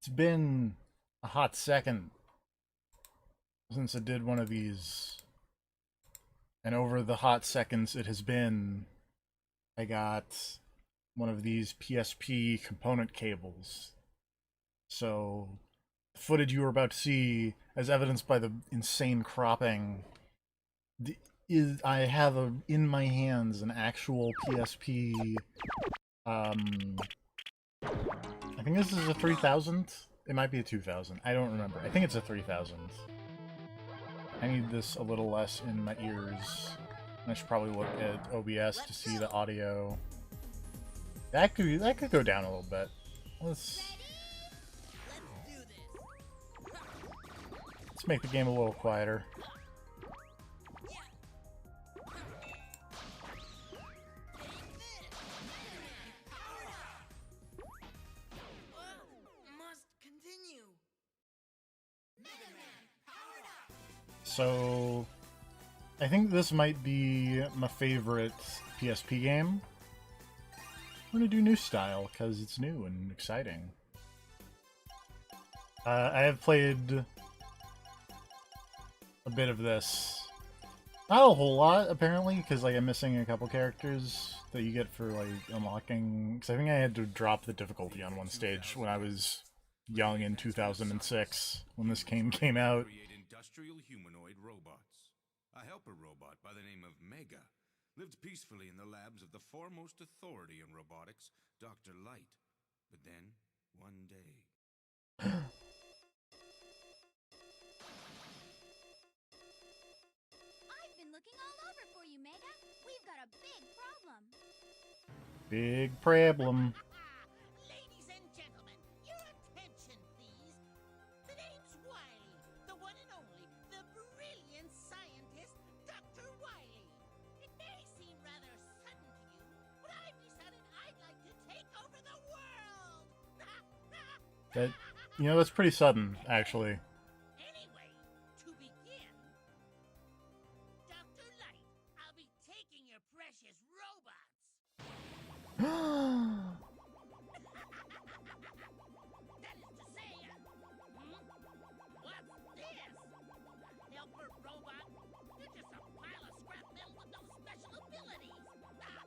It's been a hot second since I did one of these, and over the hot seconds it has been, I got one of these PSP component cables. So, the footage you were about to see, as evidenced by the insane cropping, is I have in my hands an actual PSP. I think this is a 3000. It might be a 2000. I don't remember. I think it's a 3000. I need this a little less in my ears. I should probably look at OBS to see the audio. That could go down a little bit. Let's make the game a little quieter. So, I think this might be my favorite PSP game. I'm gonna do new style because it's new and exciting. I have played a bit of this. Not a whole lot, apparently, because like I'm missing a couple characters that you get for like unlocking. Because I think I had to drop the difficulty on one stage when I was young in 2006 when this game came out. Industrial humanoid robots. A helper robot by the name of Mega lived peacefully in the labs of the foremost authority in robotics, Dr. Light. But then, one day... I've been looking all over for you, Mega. We've got a big problem. Big problem. Ladies and gentlemen, your attention, please. The name's Wily, the one and only, the brilliant scientist, Dr. Wily. It may seem rather sudden to you, but I've decided I'd like to take over the world. That's pretty sudden, actually. Anyway, to begin, Dr. Light, I'll be taking your precious robots. That is to say, what's this? A helper robot? You're just a pile of scrap metal with no special abilities.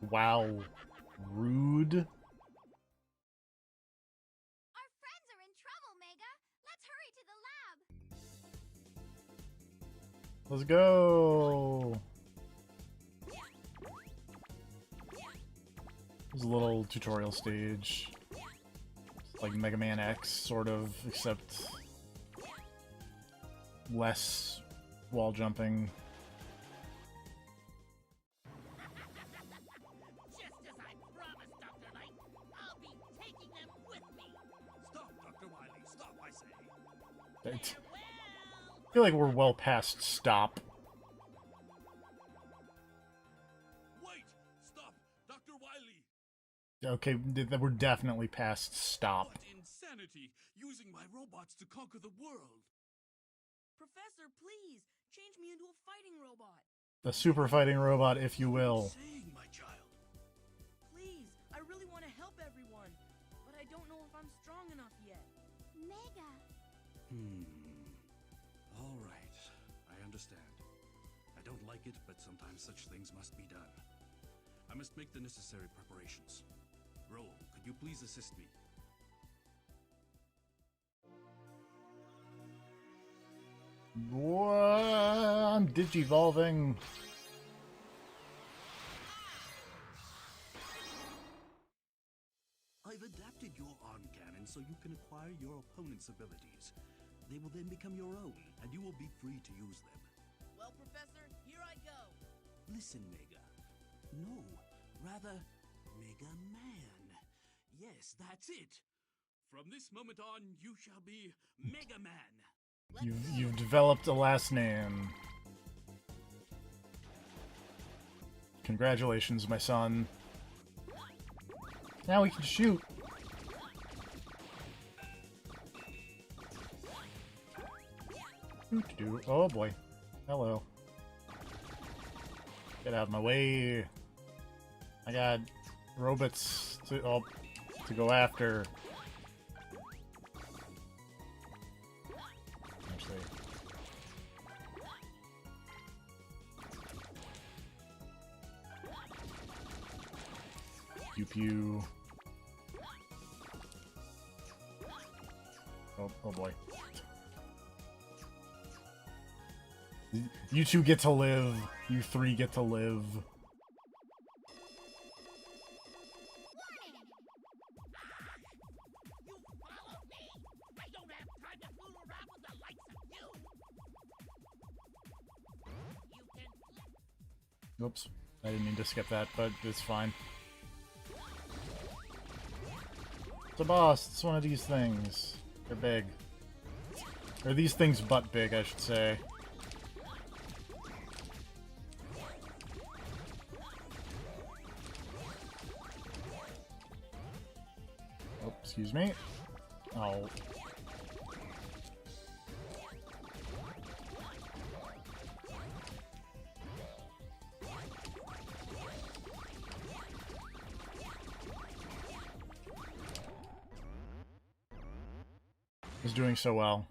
Wow. Rude. Our friends are in trouble, Mega. Let's hurry to the lab. Let's go. There's a little tutorial stage. It's like Mega Man X, sort of, except less wall jumping. Just as I promised, Dr. Light, I'll be taking them with me. Stop, Dr. Wily, stop, I say! I Farewell! feel like we're well past stop. Wait! Stop! Dr. Wily! Okay, we're definitely past stop. What insanity! Using my robots to conquer the world! Professor, please, change me into a fighting robot. A super fighting robot, if you What are will. you saying, my child? Please, I really want to help everyone, but I don't know if I'm strong enough yet. Mega. All right. I understand. I don't like it, but sometimes such things must be done. I must make the necessary preparations. Roll, could you please assist me? I'm digivolving. I've adapted your arm cannon so you can acquire your opponent's abilities. They will then become your own, and you will be free to use them. Well, Professor, here I go. Listen, Mega. No, rather, Mega Man. Yes, that's it. From this moment on, you shall be Mega Man. You've developed a last name. Congratulations, my son. Now we can shoot. Oh boy. Hello. Get out of my way. I got robots to go after. Pew pew. Oh boy. You two get to live. You three get to live. You follow me? I don't have time to fool around with the likes of you. You can Oops. I didn't mean to skip that, but it's fine. It's a boss. It's one of these things. They're big. Or these things but big, I should say. Oh, excuse me. Oh. Is doing so well.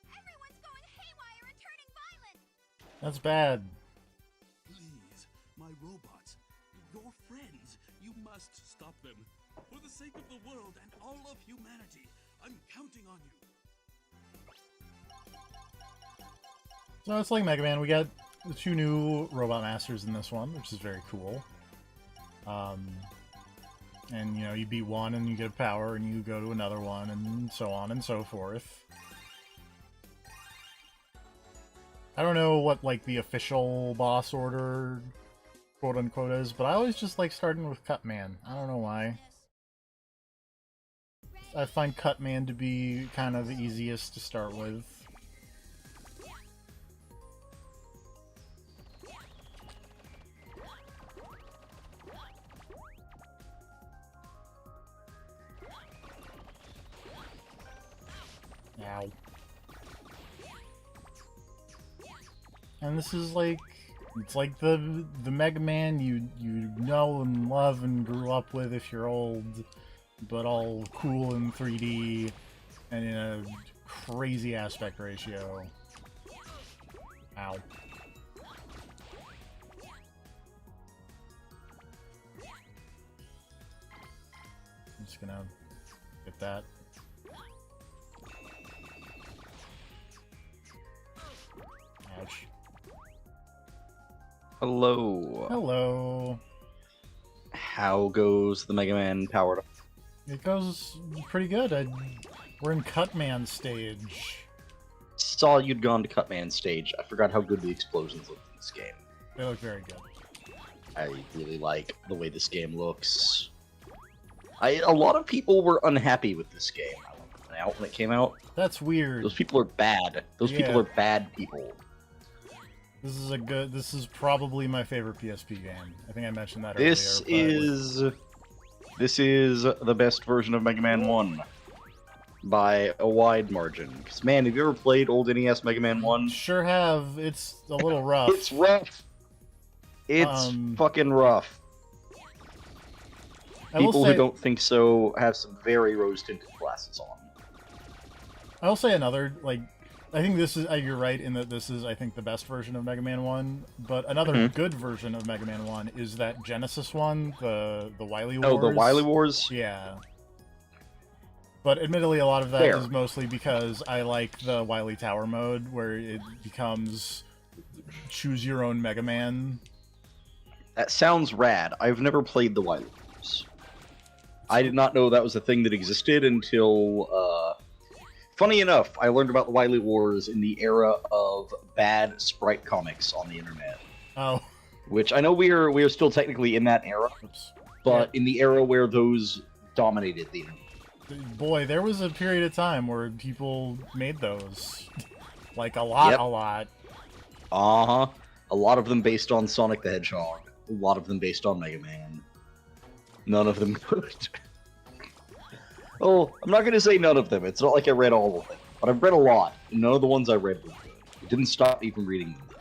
Everyone's going haywire and turning violent. That's bad. Please, my robots, your friends, you must stop them. For the sake of the world and all of humanity, I'm counting on you. So it's like Mega Man. We got the 2 new Robot Masters in this one, which is very cool. And, you know, you beat one and you get power and you go to another one and so on and so forth. I don't know what, like, the official boss order, quote-unquote, is, but I always just like starting with Cutman. I don't know why. I find Cutman to be kind of the easiest to start with. Ow. And this is like, it's like the Mega Man you know and love and grew up with if you're old, but all cool in 3D and in a crazy aspect ratio. Ow. I'm just gonna get that. Ouch. Hello. Hello. How goes the Mega Man powered up? It goes pretty good. We're in Cutman stage. Saw you'd gone to Cutman stage. I forgot how good the explosions looked in this game. They look very good. I really like the way this game looks. A lot of people were unhappy with this game when it came out. That's weird. Those people are bad. Those people Yeah. are bad people. This is probably my favorite PSP game. I think I mentioned that This earlier. this is the best version of Mega Man 1 by a wide margin. Because man, have you ever played old NES Mega Man 1? Sure have. It's a little rough. It's rough. It's fucking rough. I will People say, who don't think so have some very rose-tinted glasses on. I will say another, like, I think this is, you're right in that this is, I think, the best version of Mega Man 1, but another good version of Mega Man 1 is that Genesis one, the Wily Wars. Oh, the Wily Wars? Yeah. But admittedly, a lot of that Fair. is mostly because I like the Wily Tower mode, where it becomes choose your own Mega Man. That sounds rad. I've never played the Wily Wars. I did not know that was a thing that existed until, funny enough, I learned about the Wily Wars in the era of bad sprite comics on the internet. Oh. Which I know we are still technically in that era, Oops. but in the era where those dominated the internet. Boy, there was a period of time where people made those. Like, a lot, Yep. a lot. Uh-huh. A lot of them based on Sonic the Hedgehog. A lot of them based on Mega Man. None of them good. Oh, I'm not going to say none of them. It's not like I read all of them. But I've read a lot. And none of the ones I read were good. I didn't stop even reading them.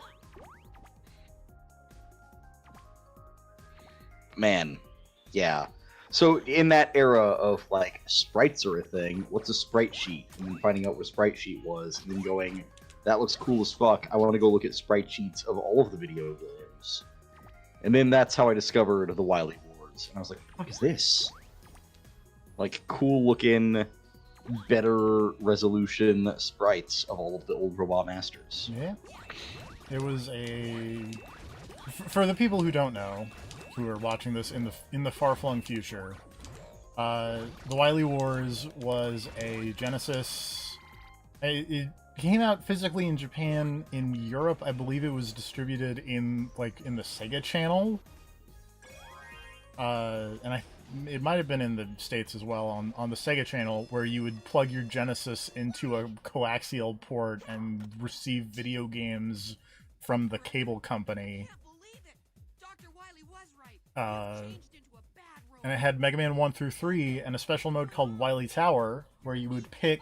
Man. Yeah. So in that era of like sprites are a thing, what's a sprite sheet? And then finding out what sprite sheet was, and then going, that looks cool as fuck. I want to go look at sprite sheets of all of the video games. And then that's how I discovered the Wily Wars. And I was like, what is this? Like cool looking, better resolution sprites of all of the old Robot Masters. Yeah. It was for the people who don't know, who are watching this in the far-flung future, the Wily Wars was a Genesis. It came out physically in Japan. In Europe, I believe it was distributed in the Sega Channel, and it might have been in the States as well on the Sega Channel, where you would plug your Genesis into a coaxial port and receive video games from the cable company. And it had Mega Man 1 through 3 and a special mode called Wily Tower, where you would pick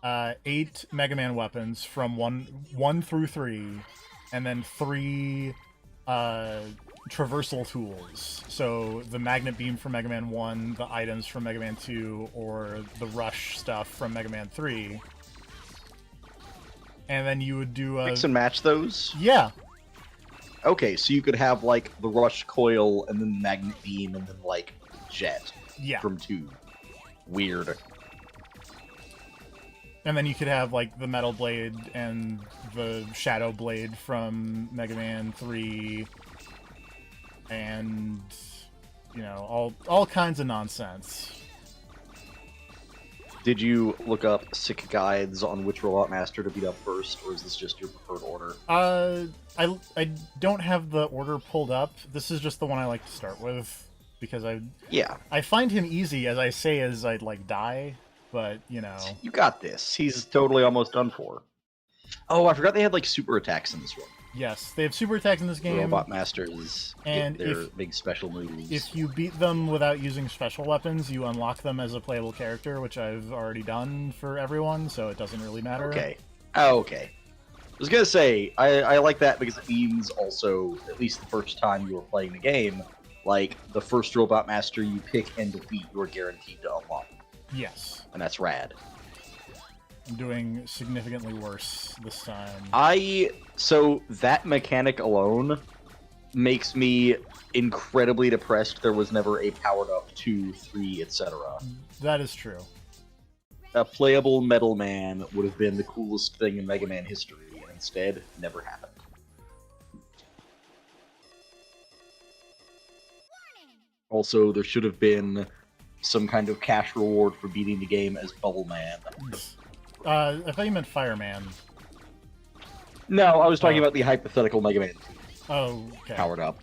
8 Mega Man weapons from 1 through 3, and then 3 traversal tools. So the Magnet Beam from Mega Man 1, the items from Mega Man 2, or the Rush stuff from Mega Man 3. And then you would do Mix and match those? Yeah. Okay, so you could have, like, the Rush Coil, and then Magnet Beam, and then, like, Jet. Yeah. From 2. Weird. And then you could have, like, the Metal Blade and the Shadow Blade from Mega Man 3, and, you know, all kinds of nonsense. Did you look up sick guides on which Robot Master to beat up first, or is this just your preferred order? I don't have the order pulled up. This is just the one I like to start with, because I find him easy, as I say, as I'd like die, but you know. You got this. He's totally almost done for. Oh, I forgot they had like super attacks in this one. Yes, they have super attacks in this game. Robot Masters and get their big special moves. If you beat them without using special weapons, you unlock them as a playable character, which I've already done for everyone, so it doesn't really matter. Okay. Oh, okay. I was gonna say, I like that because it means also, at least the first time you were playing the game, like, the first Robot Master you pick and defeat, you're guaranteed to unlock. Yes. And that's rad. I'm doing significantly worse this time. So that mechanic alone makes me incredibly depressed there was never a powered up 2, 3, etc. That is true. A playable Metal Man would have been the coolest thing in Mega Man history, and instead, never happened. Also, there should have been some kind of cash reward for beating the game as Bubble Man. I thought you meant Fireman. No, I was talking about the hypothetical Mega Man 2. Oh, okay. Powered up.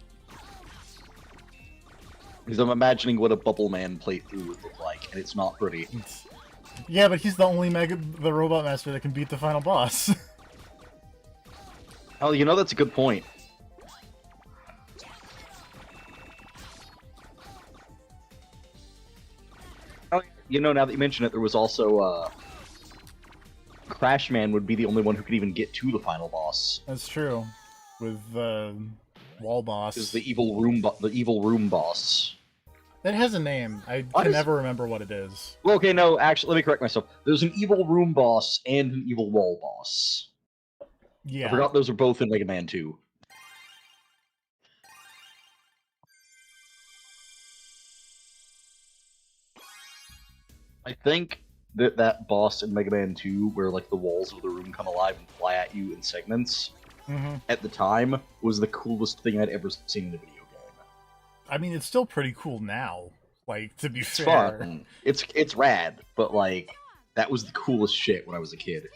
Because I'm imagining what a Bubble Man playthrough would look like, and it's not pretty. Yeah, but he's the only the Robot Master that can beat the final boss. Oh, you know, that's a good point. Oh, you know, now that you mention it, there was also, Crash Man would be the only one who could even get to the final boss. That's true. With the wall boss. Is the evil room boss. It has a name. I can never remember what it is. Well, okay, no, actually, let me correct myself. There's an evil room boss and an evil wall boss. Yeah. I forgot those are both in Mega Man 2. I think that boss in Mega Man 2, where like the walls of the room come alive and fly at you in segments, at the time, was the coolest thing I'd ever seen in a video game. I mean, it's still pretty cool now. Like, to be It's fair. fun. It's rad, but like, that was the coolest shit when I was a kid.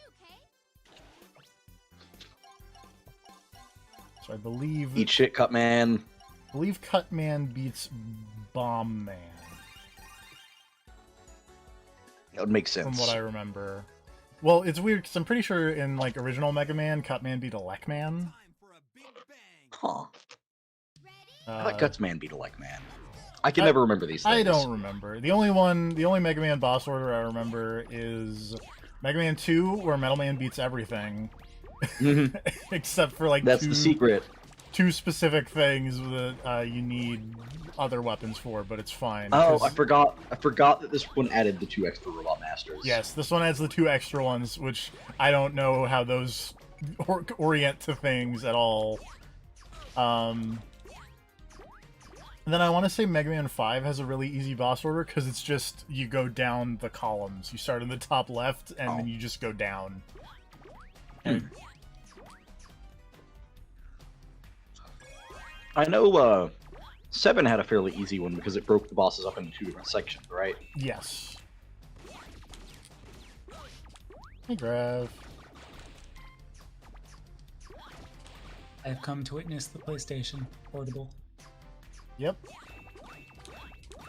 So I believe... Eat shit, Cut Man. I believe Cutman beats Bomb Man. That would make sense. From what I remember. Well, it's weird, because I'm pretty sure in, like, original Mega Man, Cutman beat Elecman. Huh. I thought Uh, Gutsman beat Elecman. I can never remember these things. I don't remember. The only Mega Man boss order I remember is Mega Man 2, where Metal Man beats everything. Mhm. Except for, like, That's the secret. two specific things that you need other weapons for, but it's fine. Oh, 'cause- I forgot that this one added the 2 extra robot masters. Yes, this one adds the 2 extra ones, which I don't know how those orient to things at all. And then I want to say Mega Man 5 has a really easy boss order, because it's just, you go down the columns. You start in the top left, and then you just go down. I know 7 had a fairly easy one because it broke the bosses up into 2 different sections, right? Yes. Hey, Grav. I've come to witness the PlayStation Portable. Yep.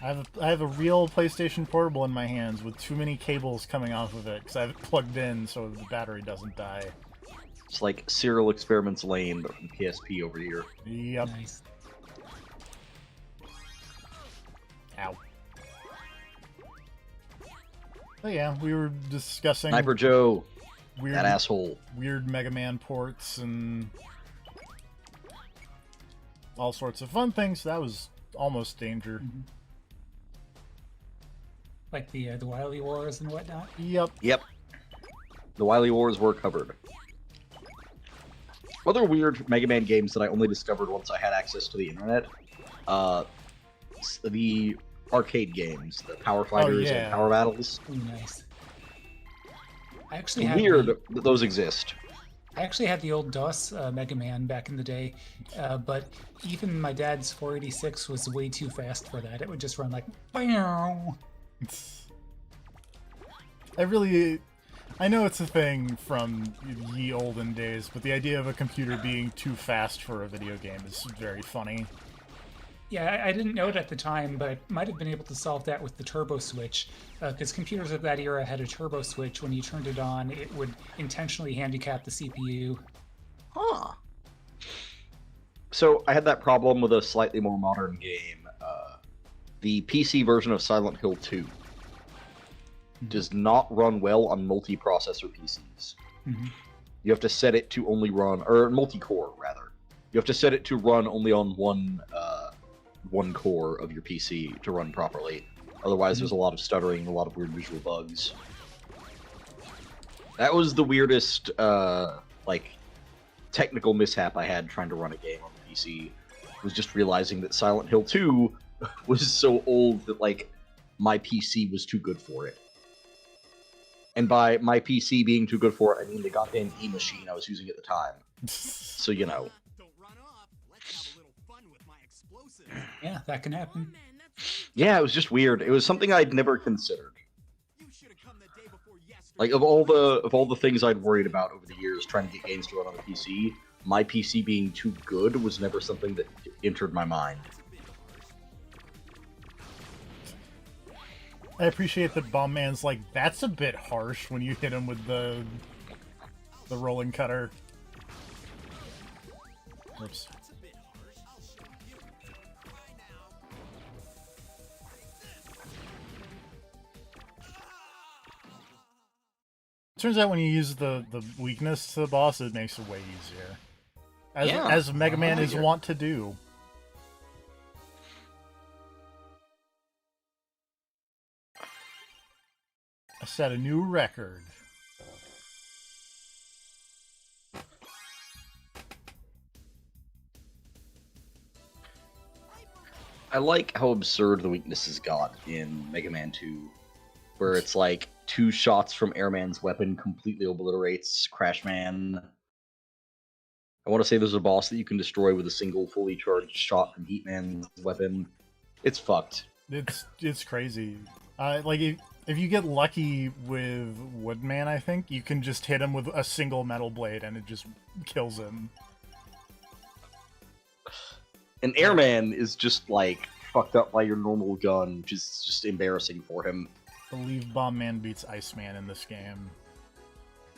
I have a real PlayStation Portable in my hands with too many cables coming off of it because I have it plugged in so the battery doesn't die. It's like Serial Experiments Lane, but from PSP over here. Yep. Nice. Ow. But yeah, we were discussing Sniper Joe, weird, that asshole. weird Mega Man ports and all sorts of fun things. That was almost danger. Like the Wily Wars and whatnot. Yep. Yep. The Wily Wars were covered. Other weird Mega Man games that I only discovered once I had access to the internet. The arcade games, the Power Fighters yeah. and Power Battles. Ooh, nice. I actually had Weird the, that those exist. I actually had the old DOS Mega Man back in the day, but even my dad's 486 was way too fast for that. It would just run like, "Meow." I know it's a thing from ye olden days, but the idea of a computer being too fast for a video game is very funny. Yeah, I didn't know it at the time, but I might have been able to solve that with the turbo switch, because computers of that era had a turbo switch. When you turned it on, it would intentionally handicap the CPU. Huh. So I had that problem with a slightly more modern game. The PC version of Silent Hill 2 does not run well on multi-processor PCs. Mhm. You have to set it to only run, or multi-core rather. You have to set it to run only on one core of your PC to run properly. Otherwise, there's a lot of stuttering and a lot of weird visual bugs. That was the weirdest, technical mishap I had trying to run a game on the PC. Was just realizing that Silent Hill 2 was so old that, my PC was too good for it. And by my PC being too good for it, I mean the goddamn E-machine I was using at the time. So, you know. Don't run off. Let's have a little fun with my explosives. Yeah, that can happen. Man, that's Yeah, it was just weird. It was something I'd never considered. You should have come the day before yesterday. Of all the things I'd worried about over the years trying to get games to run on the PC, my PC being too good was never something that entered my mind. I appreciate that Bomb Man's like, that's a bit harsh when you hit him with the rolling cutter. Oops. Turns out when you use the weakness to the boss, it makes it way easier. Yeah. As Mega Man is Easier. wont to do. I set a new record. I like how absurd the weaknesses got in Mega Man 2, where it's like 2 shots from Airman's weapon completely obliterates Crashman. I want to say there's a boss that you can destroy with a single fully charged shot from Heatman's weapon. It's fucked. It's crazy. If you get lucky with Woodman, I think you can just hit him with a single metal blade and it just kills him. And Airman is just fucked up by your normal gun, which is just embarrassing for him. I believe Bomb Man beats Iceman in this game,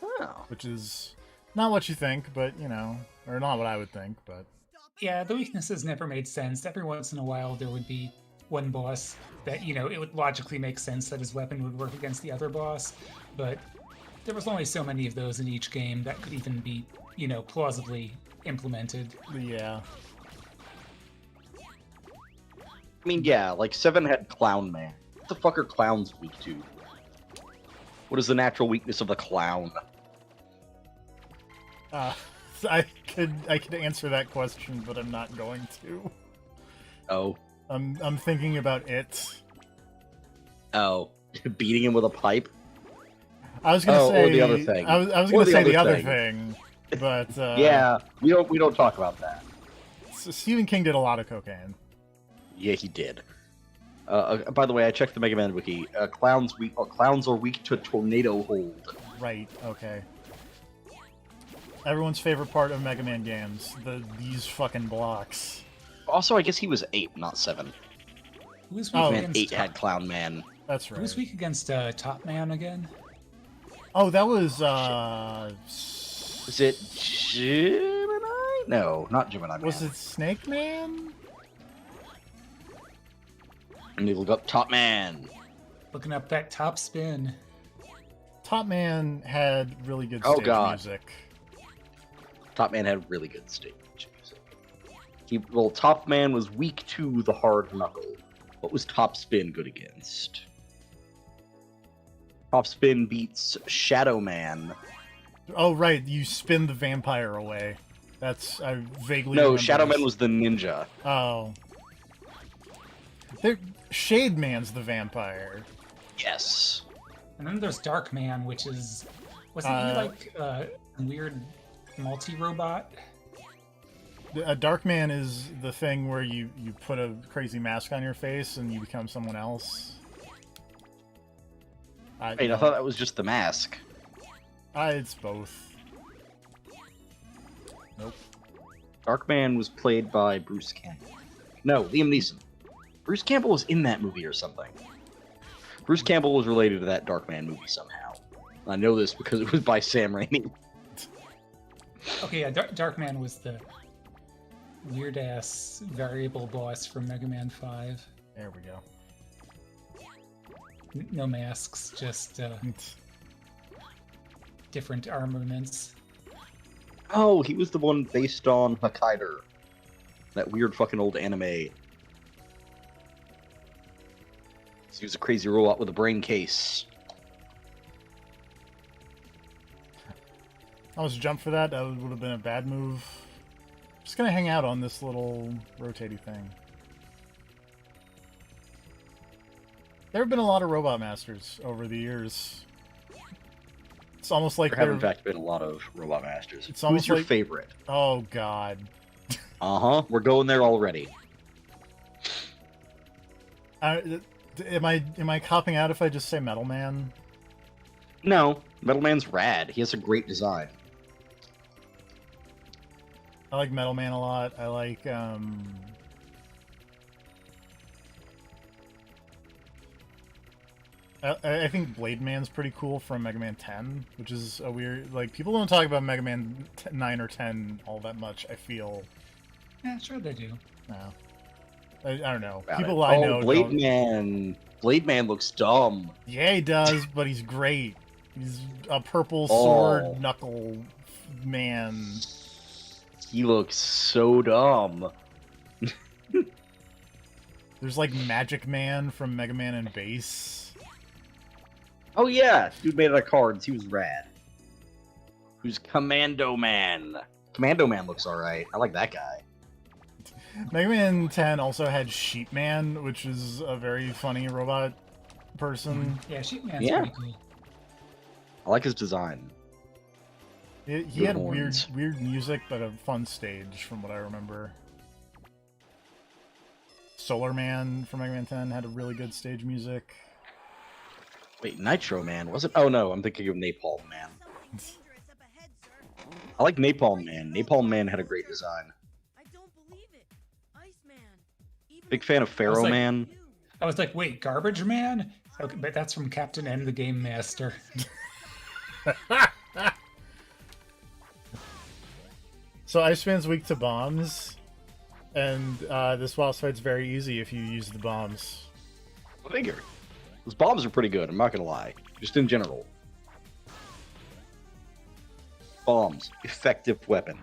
Oh. which is not what you think, but or not what I would think, but Yeah, the weaknesses never made sense. Every once in a while, there would be one boss that, it would logically make sense that his weapon would work against the other boss, but there was only so many of those in each game that could even be, plausibly implemented. Yeah. I mean, yeah, like 7 had Clown Man. What the fuck are clowns weak to? What is the natural weakness of the clown? I could answer that question, but I'm not going to. Oh. I'm thinking about it. Oh. Beating him with a pipe? I was gonna say or the other thing. I was Or gonna say the other thing. thing, but Yeah, we don't talk about that. Stephen King did a lot of cocaine. Yeah, he did. By the way, I checked the Mega Man wiki. Clowns are weak to tornado hold. Right. Okay. Everyone's favorite part of Mega Man games: these fucking blocks. Also, I guess he was 8, not 7. Who was weak Oh. Man, against 8 had Clown Man. That's Who right. was weak against Top Man again? Oh, that was Was it Gemini? No, not Gemini Man. Was it Snake Man? Let me look up Top Man. Looking up that top spin. Top Man had really good Oh, stage God. music. Top Man had really good stage music. Top Man was weak to the hard knuckle. What was Top Spin good against? Top Spin beats Shadow Man. Oh, right, you spin the vampire away. I vaguely No, remember Shadow this. Man was the ninja. Oh. Shade Man's the vampire. Yes. And then there's Dark Man, which is wasn't he like a weird multi-robot? A Dark Man is the thing where you put a crazy mask on your face and you become someone else. Wait, I thought that was just the mask. It's both. Nope. Darkman was played by Bruce Campbell. No, Liam Neeson. Bruce Campbell was in that movie or something. Bruce Campbell was related to that Darkman movie somehow. I know this because it was by Sam Raimi. Okay, yeah, Dark Man was the weird ass variable boss from Mega Man 5. There we go. No masks, just different armaments. Oh, he was the one based on Hokkaido. That weird fucking old anime. So he was a crazy robot with a brain case. I was jump for that. That would have been a bad move. Just gonna hang out on this little rotating thing. There have been a lot of Robot Masters over the years. It's almost like There have they're... in fact been a lot of Robot Masters. It's Who's almost your like- favorite? Oh, God. We're going there already. Am I copping out if I just say Metal Man? No, Metal Man's rad. He has a great design. I like Metal Man a lot. I like, I think Blade Man's pretty cool from Mega Man 10, which is a weird... Like, people don't talk about Mega Man 9 or 10 all that much, I feel. Yeah, sure they do. No. I don't know. About People it. I know Blade don't... Man. Blade Man looks dumb. Yeah, he does, but he's great. He's a purple Oh. sword knuckle man. He looks so dumb. There's like Magic Man from Mega Man and Base. Oh yeah, dude made out of cards. He was rad. Who's Commando Man? Commando Man looks alright. I like that guy. Mega Man 10 also had Sheep Man, which is a very funny robot person. Yeah, Sheep Man's Yeah. pretty cool. I like his design. He Good had horns. weird music, but a fun stage, from what I remember. Solar Man from Mega Man 10 had a really good stage music. Wait, Nitro Man, was it? Oh no, I'm thinking of Napalm Man. Something dangerous up ahead, sir. I like Napalm Man. Napalm Man had a great design. I don't believe it. Iceman. Even Big fan of Pharaoh like- Man. you. I was like, wait, Garbage Man? Okay, but that's from Captain N the Game Master. So Iceman's weak to bombs, and this boss fight's very easy if you use the bombs. I figure. Those bombs are pretty good, I'm not gonna lie. Just in general. Bombs. Effective weapon.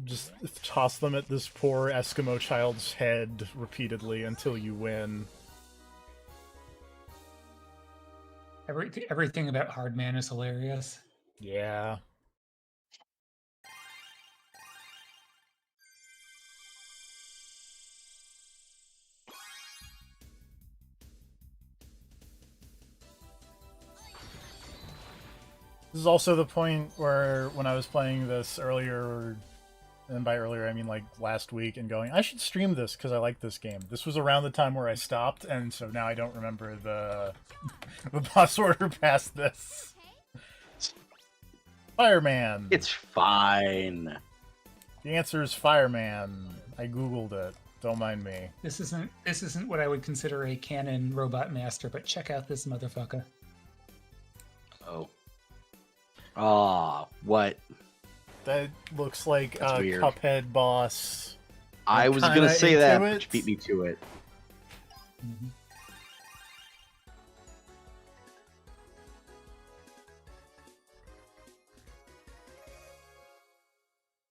Just toss them at this poor Eskimo child's head repeatedly until you win. Everything about Hardman is hilarious. Yeah. This is also the point where when I was playing this earlier, and by earlier I mean like last week, and going, I should stream this because I like this game. This was around the time where I stopped, and so now I don't remember the the boss order past this. Fireman. It's fine. The answer is Fireman. I googled it. Don't mind me. This isn't what I would consider a canon robot master, but check out this motherfucker. Oh. Ah, what? That looks like That's a weird. Cuphead boss. I was kinda gonna say into that, it. but you beat me to it. Mhm.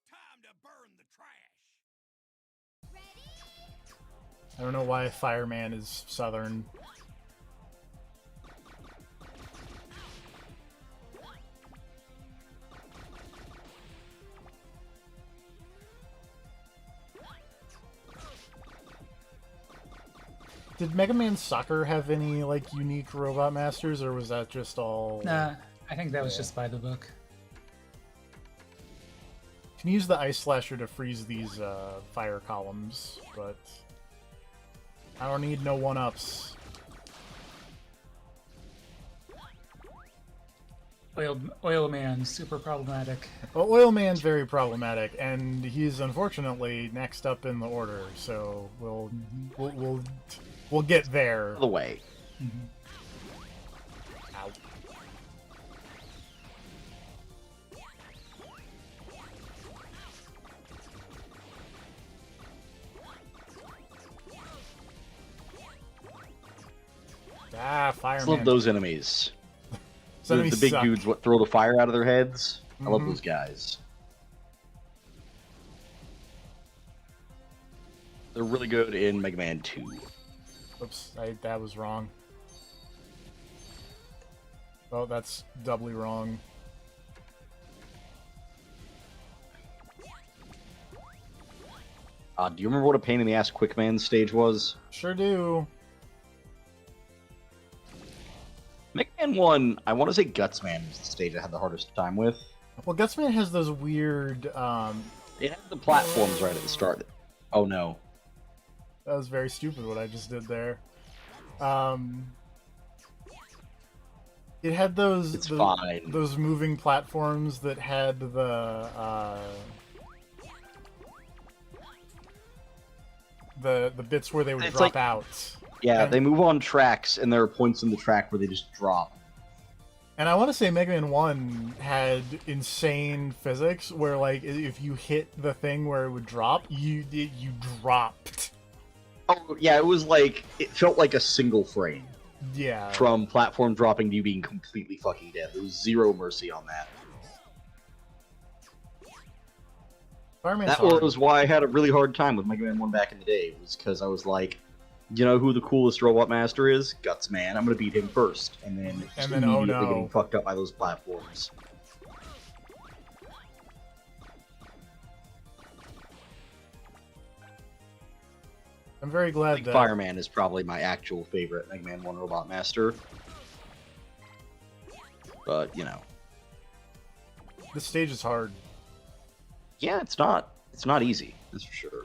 Time to burn the trash. I don't know why Fireman is southern. Did Mega Man Soccer have any like unique robot masters, or was that just all? Nah, I think that was Yeah. just by the book. Can use the Ice Slasher to freeze these fire columns, but I don't need no one-ups. Oil Man, super problematic. Well, Oil Man's very problematic, and he's unfortunately next up in the order. So we'll get there. The way. Mhm. Ow. Ah, I just Fireman. love those enemies. Those The enemies big suck. dudes what throw the fire out of their heads. I love Mhm. those guys. They're really good in Mega Man 2. Oops, that was wrong. Oh, that's doubly wrong. Do you remember what a pain in the ass Quickman stage was? Sure do. Mega Man 1, I want to say Gutsman was the stage I had the hardest time with. Well, Gutsman has those weird. It had the platforms right at the start. Oh no. That was very stupid what I just did there. It had It's fine. those moving platforms that had the bits where they would It's drop like- out. Yeah, And- they move on tracks, and there are points in the track where they just drop. And I want to say Mega Man 1 had insane physics where, like, if you hit the thing where it would drop, you dropped. Oh, yeah, it was like, it felt like a single frame. Yeah. From platform dropping to you being completely fucking dead. There was zero mercy on that. Fireman's That hard. was why I had a really hard time with Mega Man 1 back in the day, was because I was like, you know who the coolest robot master is? Gutsman. I'm gonna beat him first. And then, just then, oh immediately no. getting fucked up by those platforms. I'm very I glad think that Fireman is probably my actual favorite Mega Man 1 robot master. But, you know. this stage is hard. Yeah, it's not easy, that's for sure.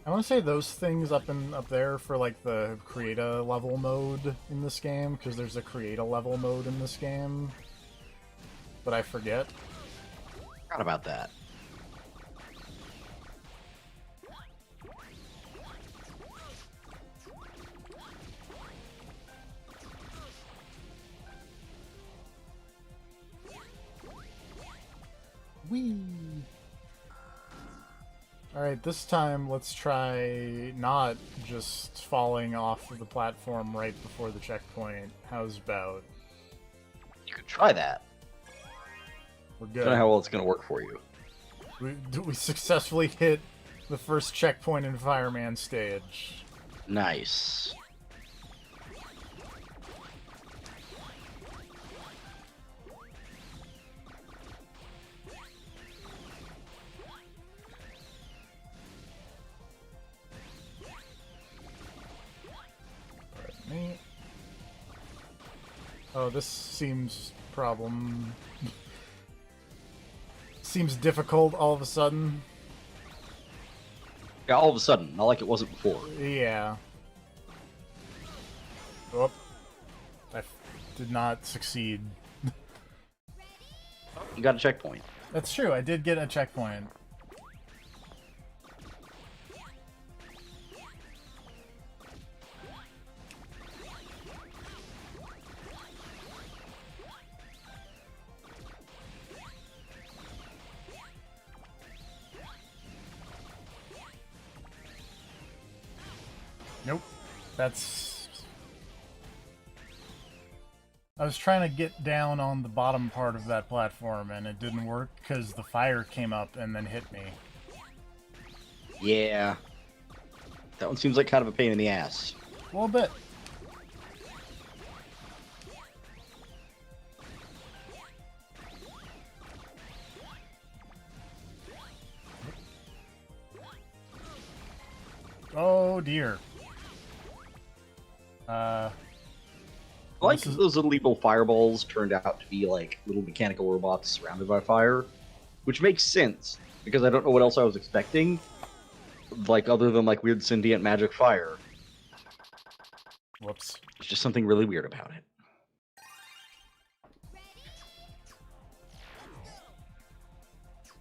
I want to say those things up there for like the create a level mode in this game, because there's a create a level mode in this game, but I forget. Forgot about that. Whee! Alright, this time let's try not just falling off of the platform right before the checkpoint. How's about? You could try that. We're I good. don't know how well it's going to work for you. We successfully hit the first checkpoint in Fireman stage. Nice. Me. Oh, this seems seems difficult all of a sudden. Yeah, all of a sudden, not like it wasn't before. Yeah. Oh, did not succeed. You got a checkpoint. That's true, I did get a checkpoint. Nope. That's... I was trying to get down on the bottom part of that platform and it didn't work because the fire came up and then hit me. Yeah. That one seems like kind of a pain in the ass. A little bit. Oh dear. Like This is- those little evil fireballs turned out to be like little mechanical robots surrounded by fire, which makes sense because I don't know what else I was expecting, like other than like weird sentient magic fire. Whoops. There's just something really weird about it.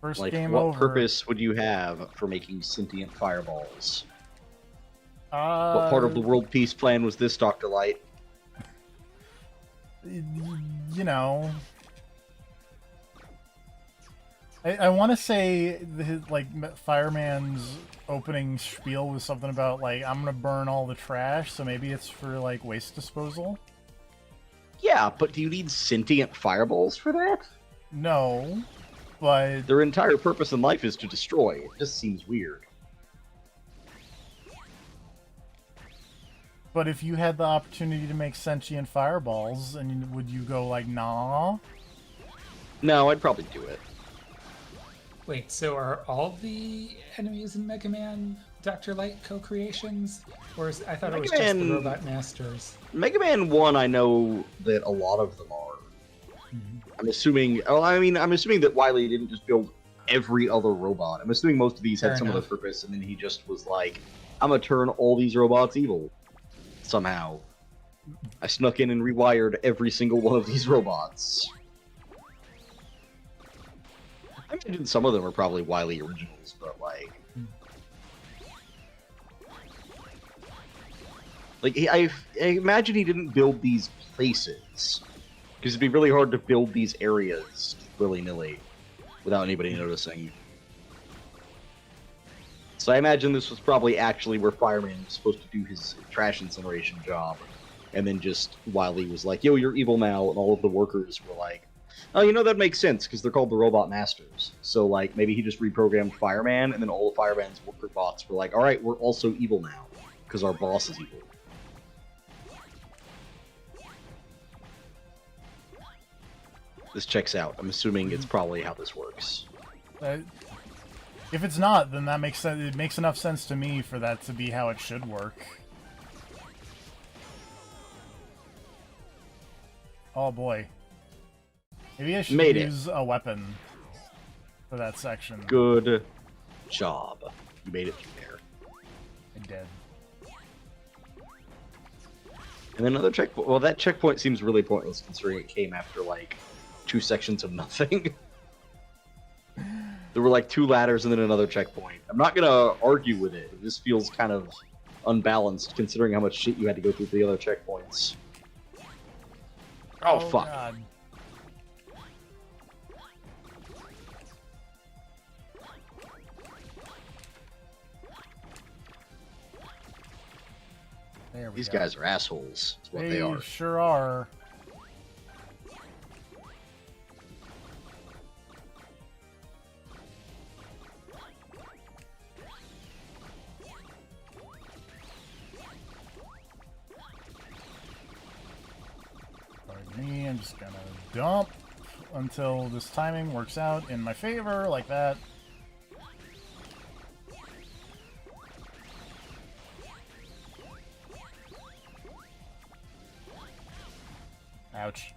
First Like, game what over. purpose would you have for making sentient fireballs? Uh, What part of the world peace plan was this, Dr. Light? You know, I want to say Fireman's opening spiel was something about like I'm gonna burn all the trash, so maybe it's for like waste disposal. Yeah, but do you need sentient fireballs for that? No, but Their entire purpose in life is to destroy. It just seems weird. if you had the opportunity to make sentient fireballs, and would you go like nah? No, I'd probably do it. Wait, so are all the enemies in Mega Man Dr. Light co-creations? Or I thought it was Mega just the Man- Robot Masters? Mega Man 1, I know that a lot of them are. I'm assuming... Oh, I mean, I'm assuming that Wily didn't just build every other robot. I'm assuming most of these had Fair some enough. other purpose, and then he just was like, I'm gonna turn all these robots evil. Somehow. I snuck in and rewired every single one of these robots. I imagine some of them are probably Wily originals, but like... I imagine he didn't build these places. Because it'd be really hard to build these areas willy-nilly without anybody noticing. So I imagine this was probably actually where Fireman was supposed to do his trash incineration job. And then just Wily was like, yo, you're evil now, and all of the workers were like, oh, you know, that makes sense, because they're called the Robot Masters. So, like, maybe he just reprogrammed Fireman, and then all of Fireman's worker bots were like, alright, we're also evil now, because our boss is evil. This checks out. I'm assuming it's probably how this works. If it's not, then that makes sense. It makes enough sense to me for that to be how it should work. Oh boy. Maybe I should Made it. use a weapon for that section. Good job. You made it through there. I did. And then another checkpoint. Well, that checkpoint seems really pointless considering it came after, like, 2 sections of nothing. There were, like, 2 ladders and then another checkpoint. I'm not gonna argue with it. It just feels kind of unbalanced considering how much shit you had to go through for the other checkpoints. Oh, fuck. God. There we These go. guys are assholes. That's what They they are. sure are. Pardon me, I'm just gonna dump until this timing works out in my favor, like that. Ouch.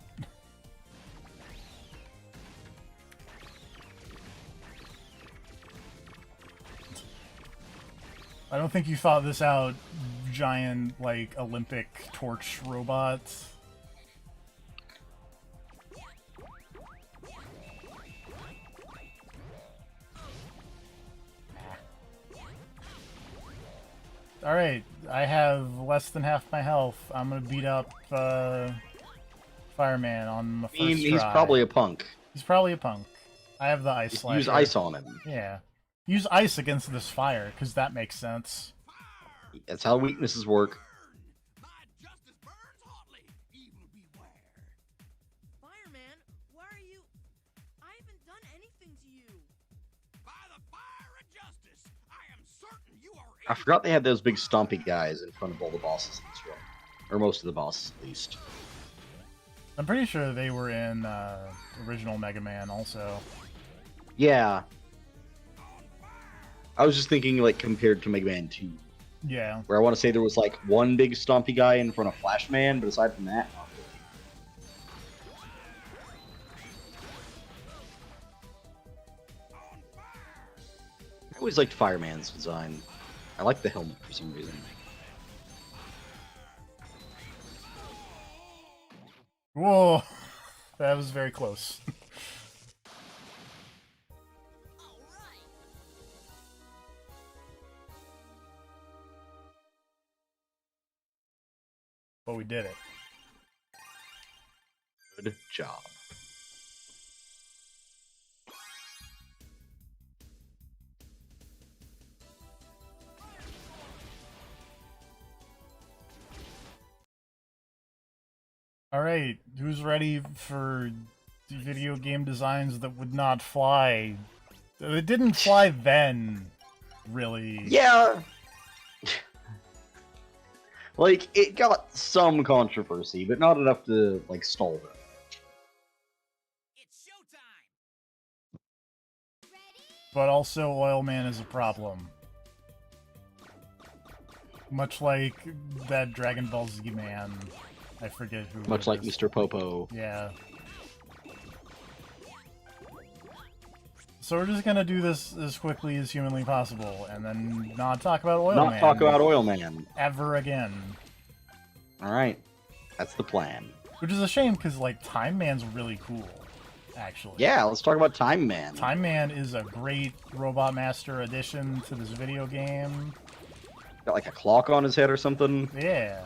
I don't think you thought this out, giant, like, Olympic torch robot. Alright, I have less than half my health. I'm gonna beat up, Fireman on the first He's try. probably a punk. He's probably a punk. I have the ice Just slasher. use ice on him. Yeah. Use ice against this fire, because that makes sense. That's how weaknesses work. My justice burns hotly. Evil beware. Fireman, why are you... I haven't done anything to you. By the fire of justice, I am certain you are. I forgot they had those big stompy guys in front of all the bosses in this run. Or most of the bosses, at least. I'm pretty sure they were in original Mega Man also. Yeah. I was just thinking, like, compared to Mega Man 2. Yeah. Where I want to say there was, like, one big stompy guy in front of Flash Man, but aside from that, not really. I always liked Fireman's design. I like the helmet for some reason. Whoa! That was very close. But we did it. Good job. Alright, who's ready for video game designs that would not fly? It didn't fly then, really. Yeah! Like, it got some controversy, but not enough to, like, stall it. It's showtime. But also, Oil Man is a problem. Much like that Dragon Ball Z man. I forget who. Much it like is. Mr. Popo. Yeah. So we're just gonna do this as quickly as humanly possible, and then not talk about Oil Man. Not talk about Oil Man. Ever again. Alright. That's the plan. Which is a shame, because, like, Time Man's really cool, actually. Yeah, let's talk about Time Man. Time Man is a great Robot Master addition to this video game. Got, like, a clock on his head or something. Yeah.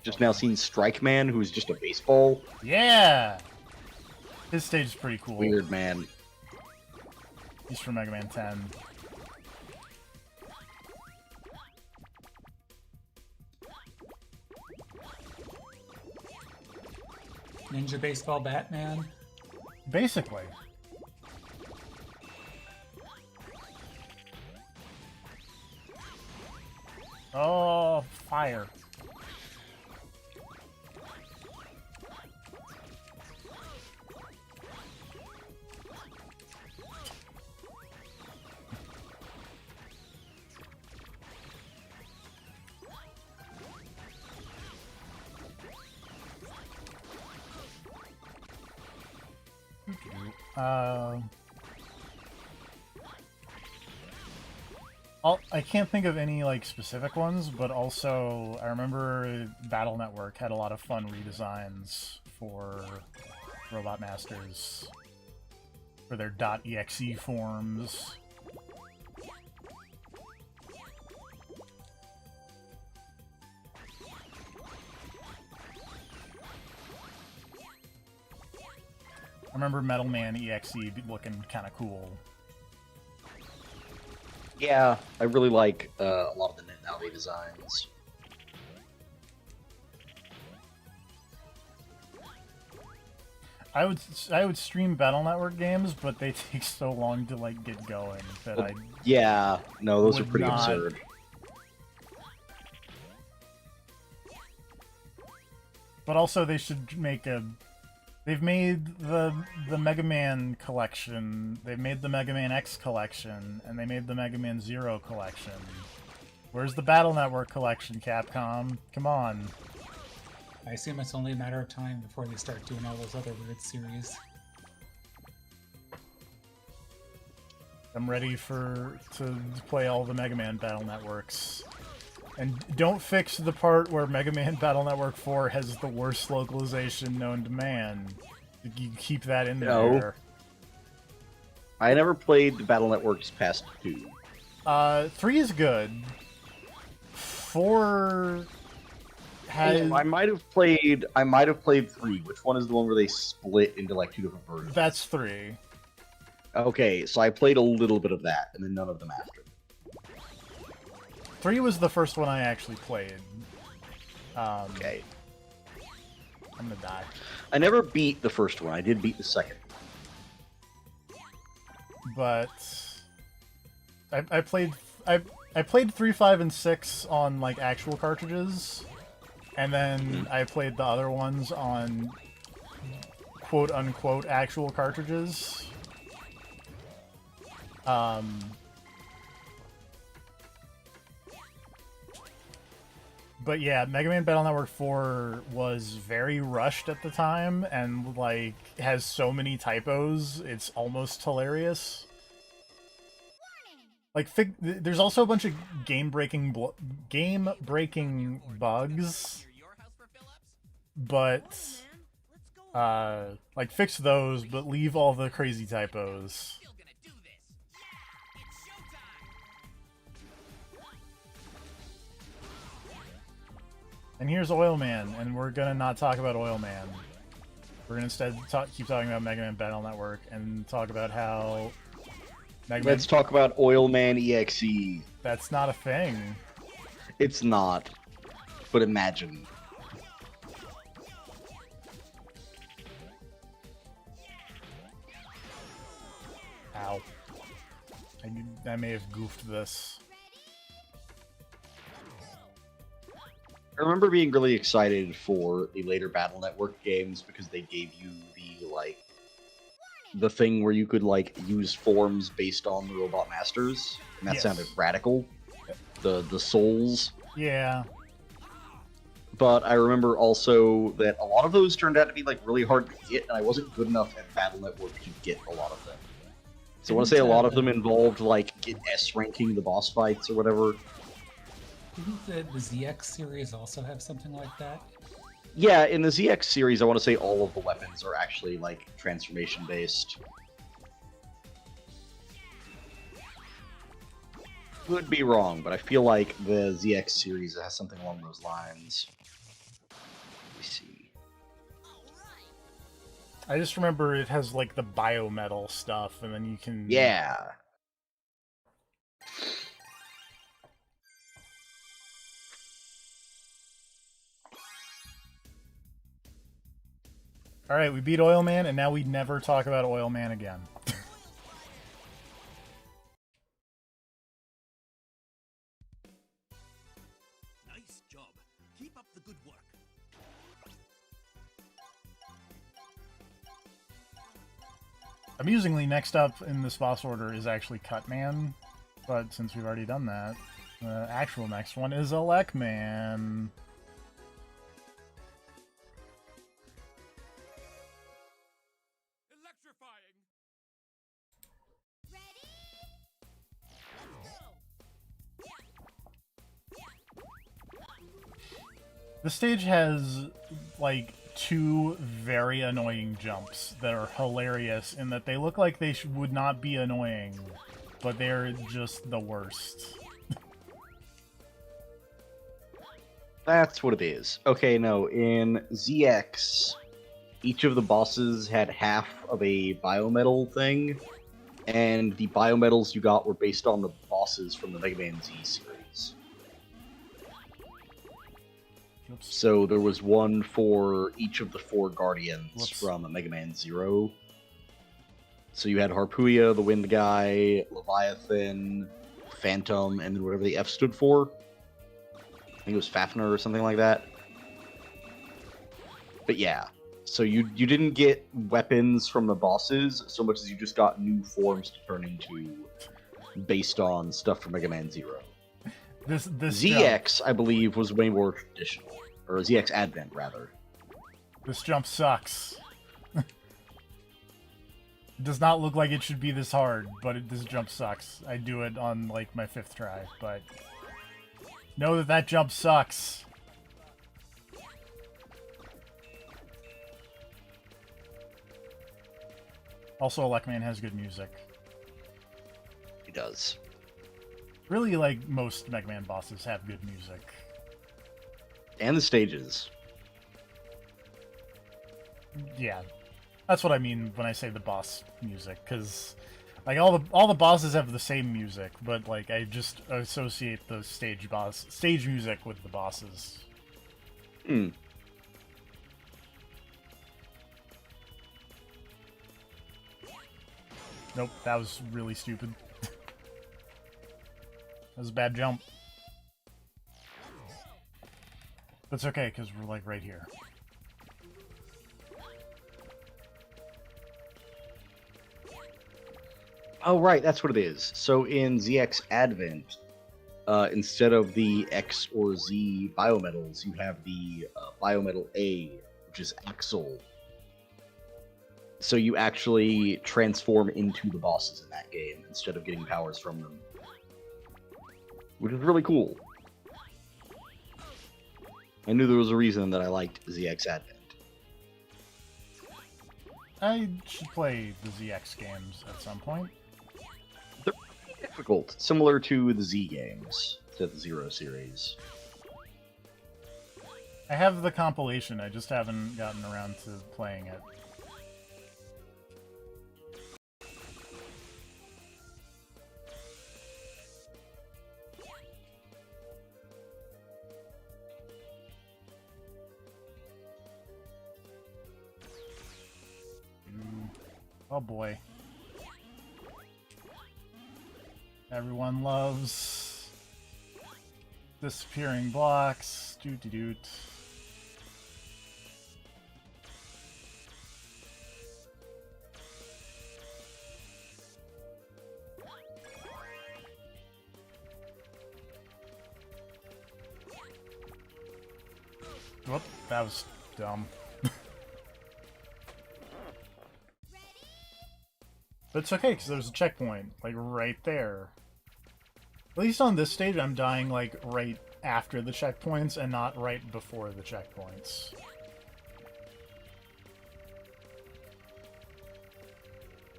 Just now seen Strike Man, who's just a baseball. Yeah! His stage is pretty cool. Weird man. He's from Mega Man 10. Ninja Baseball Batman. Basically. Oh, fire. I can't think of any like specific ones, but also I remember Battle Network had a lot of fun redesigns for Robot Masters for their .exe forms. I remember Metal Man EXE looking kind of cool. Yeah, I really like a lot of the NetNavi designs. I would stream Battle Network games, but they take so long to like get going that I Yeah, no, those are would pretty not- absurd. But also, they should make a. They've made the Mega Man collection. They've made the Mega Man X collection, and they made the Mega Man Zero collection. Where's the Battle Network collection, Capcom? Come on. I assume it's only a matter of time before they start doing all those other weird series. I'm ready to play all the Mega Man Battle Networks. And don't fix the part where Mega Man Battle Network 4 has the worst localization known to man. You keep that in No. there. I never played the Battle Networks past 2. 3 is good. 4 has... I might have played 3. Which one is the one where they split into like 2 different versions? That's 3. Okay, so I played a little bit of that, and then none of them after. 3 was the first one I actually played. Okay. I'm gonna die. I never beat the first one. I did beat the second. But I played 3, 5, and 6 on like actual cartridges, and then I played the other ones on quote unquote actual cartridges. But yeah, Mega Man Battle Network 4 was very rushed at the time, and like has so many typos, it's almost hilarious. Like, there's also a bunch of game-breaking bugs, but like fix those, but leave all the crazy typos. And here's Oil Man, and we're gonna not talk about Oil Man. We're gonna instead keep talking about Mega Man Battle Network and talk about how Mega Man... Let's talk about Oil Man EXE. That's not a thing. It's not, but imagine. Ow. I may have goofed this. I remember being really excited for the later Battle Network games because they gave you the thing where you could use forms based on the Robot Masters, and that Yes. sounded radical. The souls. Yeah. But I remember also that a lot of those turned out to be really hard to get, and I wasn't good enough at Battle Network to get a lot of them. So I want to say a lot of them involved get S ranking the boss fights or whatever. Didn't the ZX series also have something like that? Yeah, in the ZX series, I want to say all of the weapons are actually transformation based. Could be wrong, but I feel like the ZX series has something along those lines. Let me see. I just remember it has the biometal stuff, and then you can... Yeah. Alright, we beat Oil Man, and now we never talk about Oil Man again. Nice job. Keep up the good work. Amusingly, next up in this boss order is actually Cutman, but since we've already done that, the actual next one is Elecman. Electrifying. The stage has, two very annoying jumps that are hilarious in that they look like they would not be annoying, but they're just the worst. That's what it is. Okay, no, in ZX, each of the bosses had half of a biometal thing, and the biometals you got were based on the boss bosses from the Mega Man Z series. Oops. So there was one for each of the 4 Guardians Whoops. from Mega Man Zero. So you had Harpuia, the Wind Guy, Leviathan, Phantom, and then whatever the F stood for. I think it was Fafnir or something like that. But yeah, so you didn't get weapons from the bosses so much as you just got new forms to turn into based on stuff from Mega Man Zero. This ZX, I believe, was way more traditional. Or ZX Advent, rather. This jump sucks. It does not look like it should be this hard, but this jump sucks. I do it on, like, my 5th try, but... know that that jump sucks. Also, Elecman has good music. He does. Really, like, most Mega Man bosses have good music. And the stages. Yeah, that's what I mean when I say the boss music, because like all the bosses have the same music, but like I just associate the stage music with the bosses. Hmm. Nope, that was really stupid. That was a bad jump. But it's okay, because we're like right here. Oh, right, that's what it is. So in ZX Advent, instead of the X or Z biometals, you have the biometal A, which is Axel. So you actually transform into the bosses in that game instead of getting powers from them. Which is really cool. I knew there was a reason that I liked ZX Advent. I should play the ZX games at some point. They're difficult, similar to the Z games, to the Zero series. I have the compilation, I just haven't gotten around to playing it. Oh boy. Everyone loves disappearing blocks. Doot-de-doot. Whoop, that was dumb. But it's okay, because there's a checkpoint, like, right there. At least on this stage, I'm dying, like, right after the checkpoints, and not right before the checkpoints.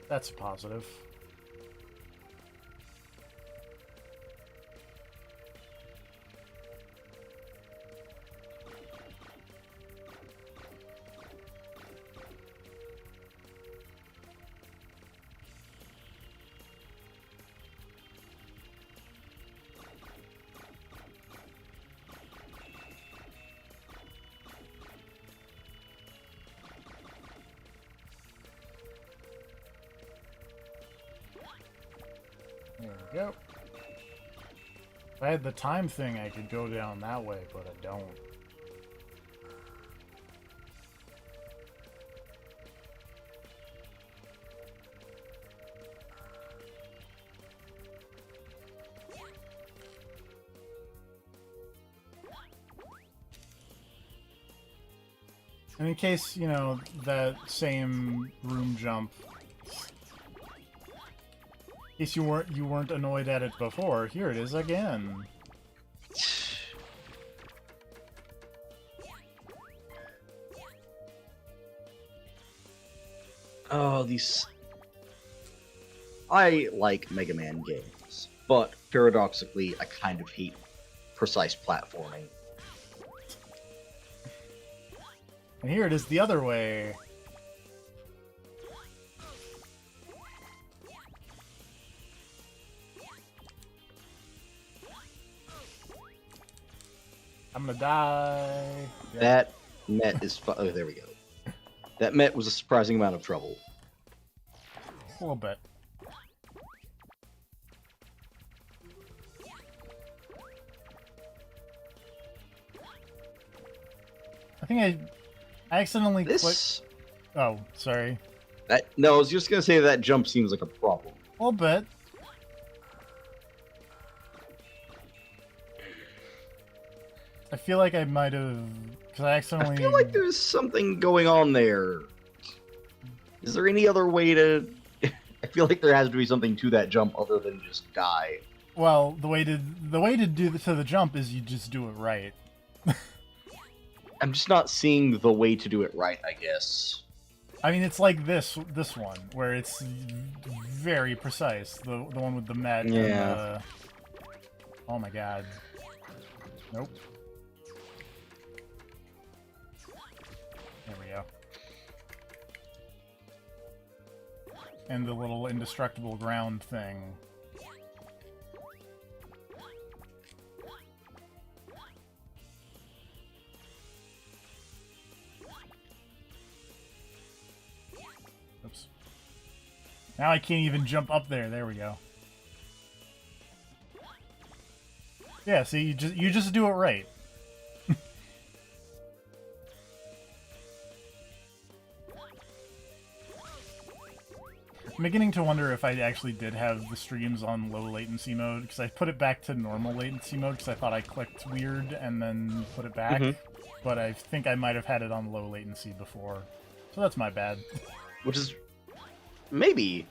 That's a positive. There we go. If I had the time thing, I could go down that way, but I don't. And in case, you know, that same room jump, in case you weren't annoyed at it before, here it is again. Oh, these... I like Mega Man games, but paradoxically, I kind of hate precise platforming. And here it is the other way. I'm gonna die. Yep. That Met is. Oh, there we go. That Met was a surprising amount of trouble. A little bit. I think I accidentally clicked. This. Oh, sorry. No, I was just gonna say that jump seems like a problem. A little bit. I feel like I might have, because I accidentally. I feel like there's something going on there. Is there any other way to? I feel like there has to be something to that jump other than just die. Well, the way to do the jump is you just do it right. I'm just not seeing the way to do it right, I guess. I mean, it's like this one where it's very precise. The one with the Met. Yeah. And oh my god. Nope. There we go. And the little indestructible ground thing. Oops. Now I can't even jump up there. There we go. Yeah, see, you just do it right. I'm beginning to wonder if I actually did have the streams on low latency mode, because I put it back to normal latency mode because I thought I clicked weird and then put it back. But I think I might have had it on low latency before. So that's my bad. Which is maybe,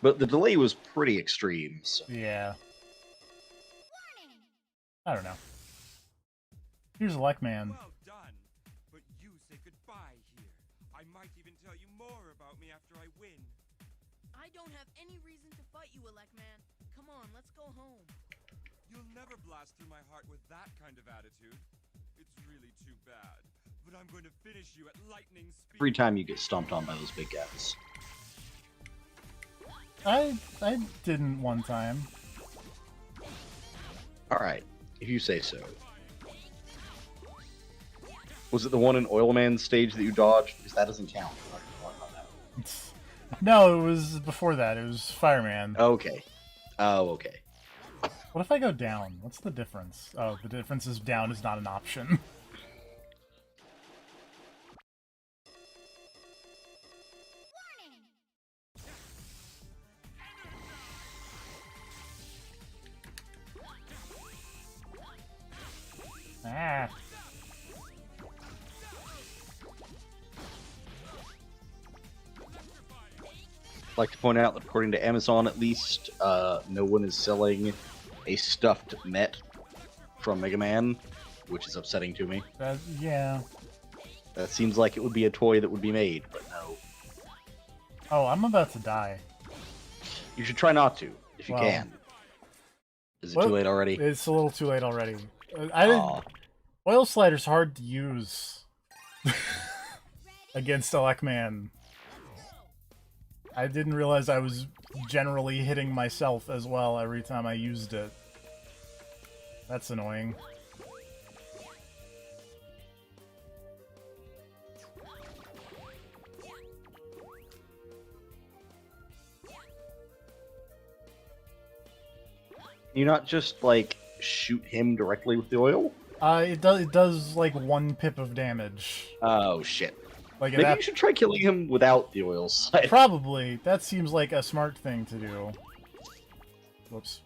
but the delay was pretty extreme. So. Yeah. I don't know. Here's Lekman. Well done. But you say goodbye here. I might even tell you more about me after I win. I don't have any reason to fight you, Elecman. Come on, let's go home. You'll never blast through my heart with that kind of attitude. It's really too bad. But I'm going to finish you at lightning speed. Every time you get stomped on by those big guys. I didn't one time. Alright, if you say so. Was it the one in Oil Man stage that you dodged? Because that doesn't count. No, it was before that. It was Fireman. Okay. Oh, okay. What if I go down? What's the difference? Oh, the difference is down is not an option. Ah. I'd like to point out that according to Amazon, at least, no one is selling a stuffed Met from Mega Man, which is upsetting to me. Yeah. That seems like it would be a toy that would be made, but no. Oh, I'm about to die. You should try not to, if you Well, can. Is it well, too late already? It's a little too late already. I didn't. Aw. Oil Slider's hard to use against Elecman. I didn't realize I was generally hitting myself as well every time I used it. That's annoying. You not just, like, shoot him directly with the oil? It does like 1 pip of damage. Oh, shit. Like Maybe that, you should try killing him without the oil side. probably. That seems like a smart thing to do. Whoops.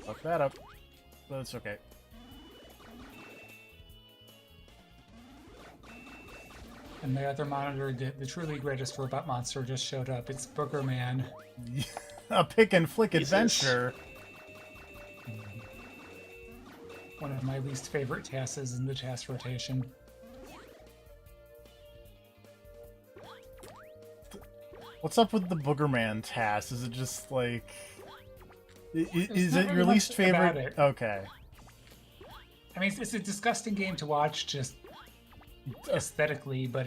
Fuck that up. But it's okay. And the other monitor, the truly greatest robot monster just showed up. It's Booger Man. A pick and flick Jesus. adventure. One of my least favorite tasks in the task rotation. What's up with the Boogerman task? Is it just like... Is not it your really least much about favorite? it. Okay. I mean, it's a disgusting game to watch just aesthetically, but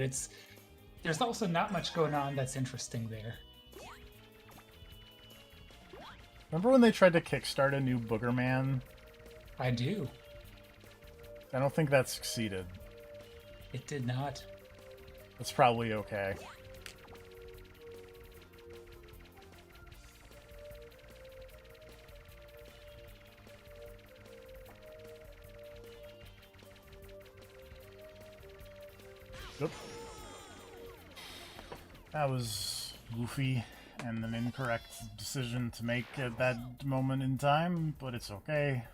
there's also not much going on that's interesting there. Remember when they tried to kickstart a new Boogerman? I do. I don't think that succeeded. It did not. That's probably okay. Oop. That was goofy and an incorrect decision to make at that moment in time, but it's okay.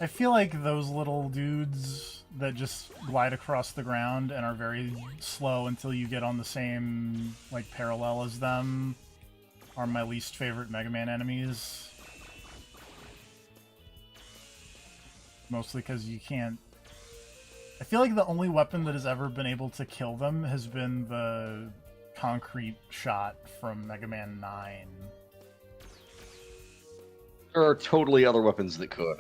I feel like those little dudes that just glide across the ground and are very slow until you get on the same, like, parallel as them are my least favorite Mega Man enemies. Mostly because you can't... I feel like the only weapon that has ever been able to kill them has been the concrete shot from Mega Man 9. There are totally other weapons that could.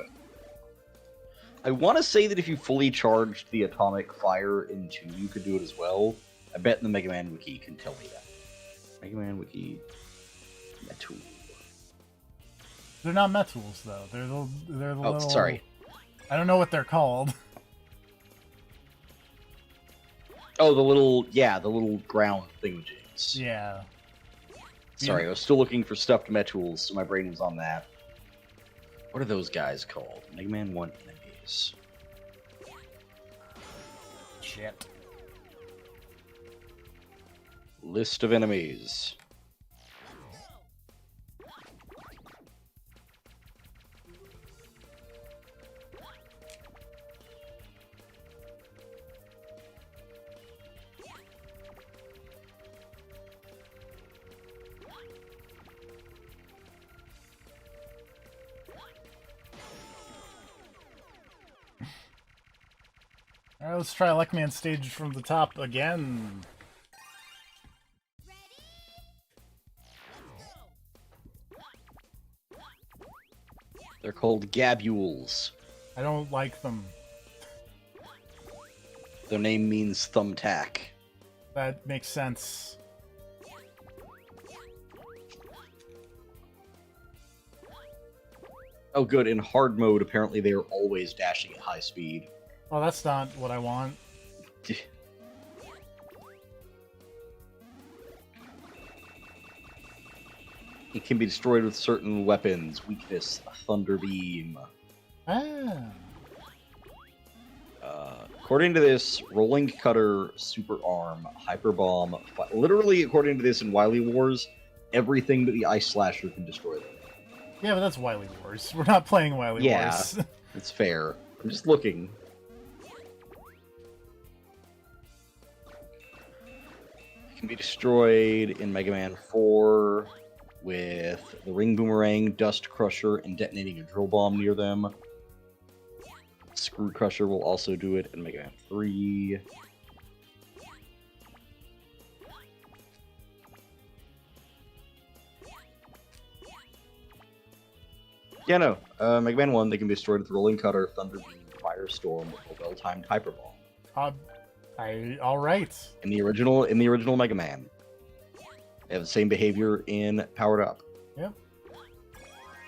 I want to say that if you fully charged the atomic fire in 2, you could do it as well. I bet the Mega Man Wiki can tell me that. Mega Man Wiki... Metal. They're not Metals, though. They're the Oh, little... sorry. I don't know what they're called. Oh, the little ground thingamajigs. Yeah. Sorry, I was still looking for stuffed Metals, so my brain was on that. What are those guys called? Mega Man 1 enemies. Shit. List of enemies. Alright, let's try Luckman stage from the top again. They're called Gabules. I don't like them. Their name means thumbtack. That makes sense. Oh good, in hard mode apparently they are always dashing at high speed. Oh, that's not what I want. It can be destroyed with certain weapons. Weakness, Thunder Beam. Ah. According to this, Rolling Cutter, Super Arm, Hyper Bomb, literally according to this in Wily Wars, everything but the Ice Slasher can destroy them. Yeah, but that's Wily Wars. We're not playing Wily Wars. It's fair. I'm just looking. It can be destroyed in Mega Man 4 with the Ring Boomerang, Dust Crusher, and detonating a drill bomb near them. Screw Crusher will also do it in Mega Man 3. Yeah, no. Mega Man 1, they can be destroyed with Rolling Cutter, Thunder Beam, Firestorm, or well-timed Hyper Bomb. Alright. In the original Mega Man. They have the same behavior in Powered Up. Yep.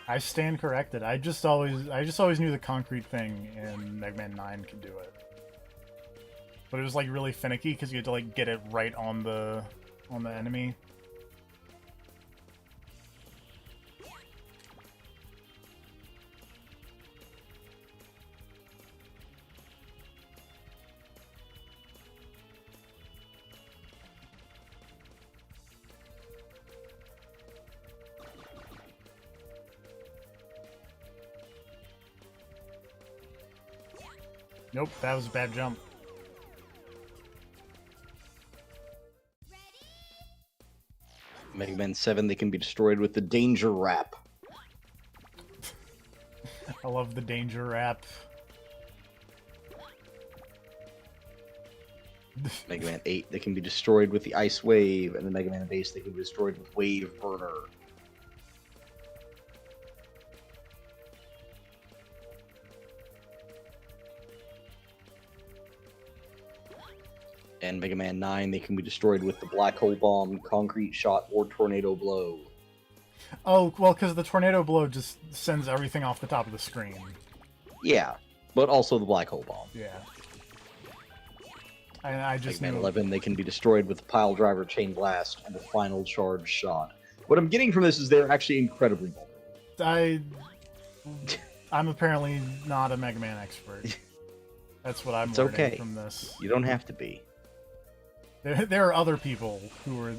I stand corrected. I just always knew the concrete thing in Mega Man 9 could do it. But it was like really finicky because you had to like get it right on the enemy. Nope, that was a bad jump. Mega Man 7, they can be destroyed with the Danger Wrap. I love the Danger Wrap. Mega Man 8, they can be destroyed with the Ice Wave, and the Mega Man base, they can be destroyed with Wave Burner. And Mega Man 9, they can be destroyed with the Black Hole Bomb, Concrete Shot, or Tornado Blow. Oh, well, because the tornado blow just sends everything off the top of the screen. Yeah, but also the Black Hole Bomb. Yeah. I just Mega Man knew. 11, they can be destroyed with the Pile Driver, Chain Blast, and the Final Charge Shot. What I'm getting from this is they're actually incredibly vulnerable. I'm apparently not a Mega Man expert. That's what I'm It's learning okay. from this. You don't have to be. There are other people who are...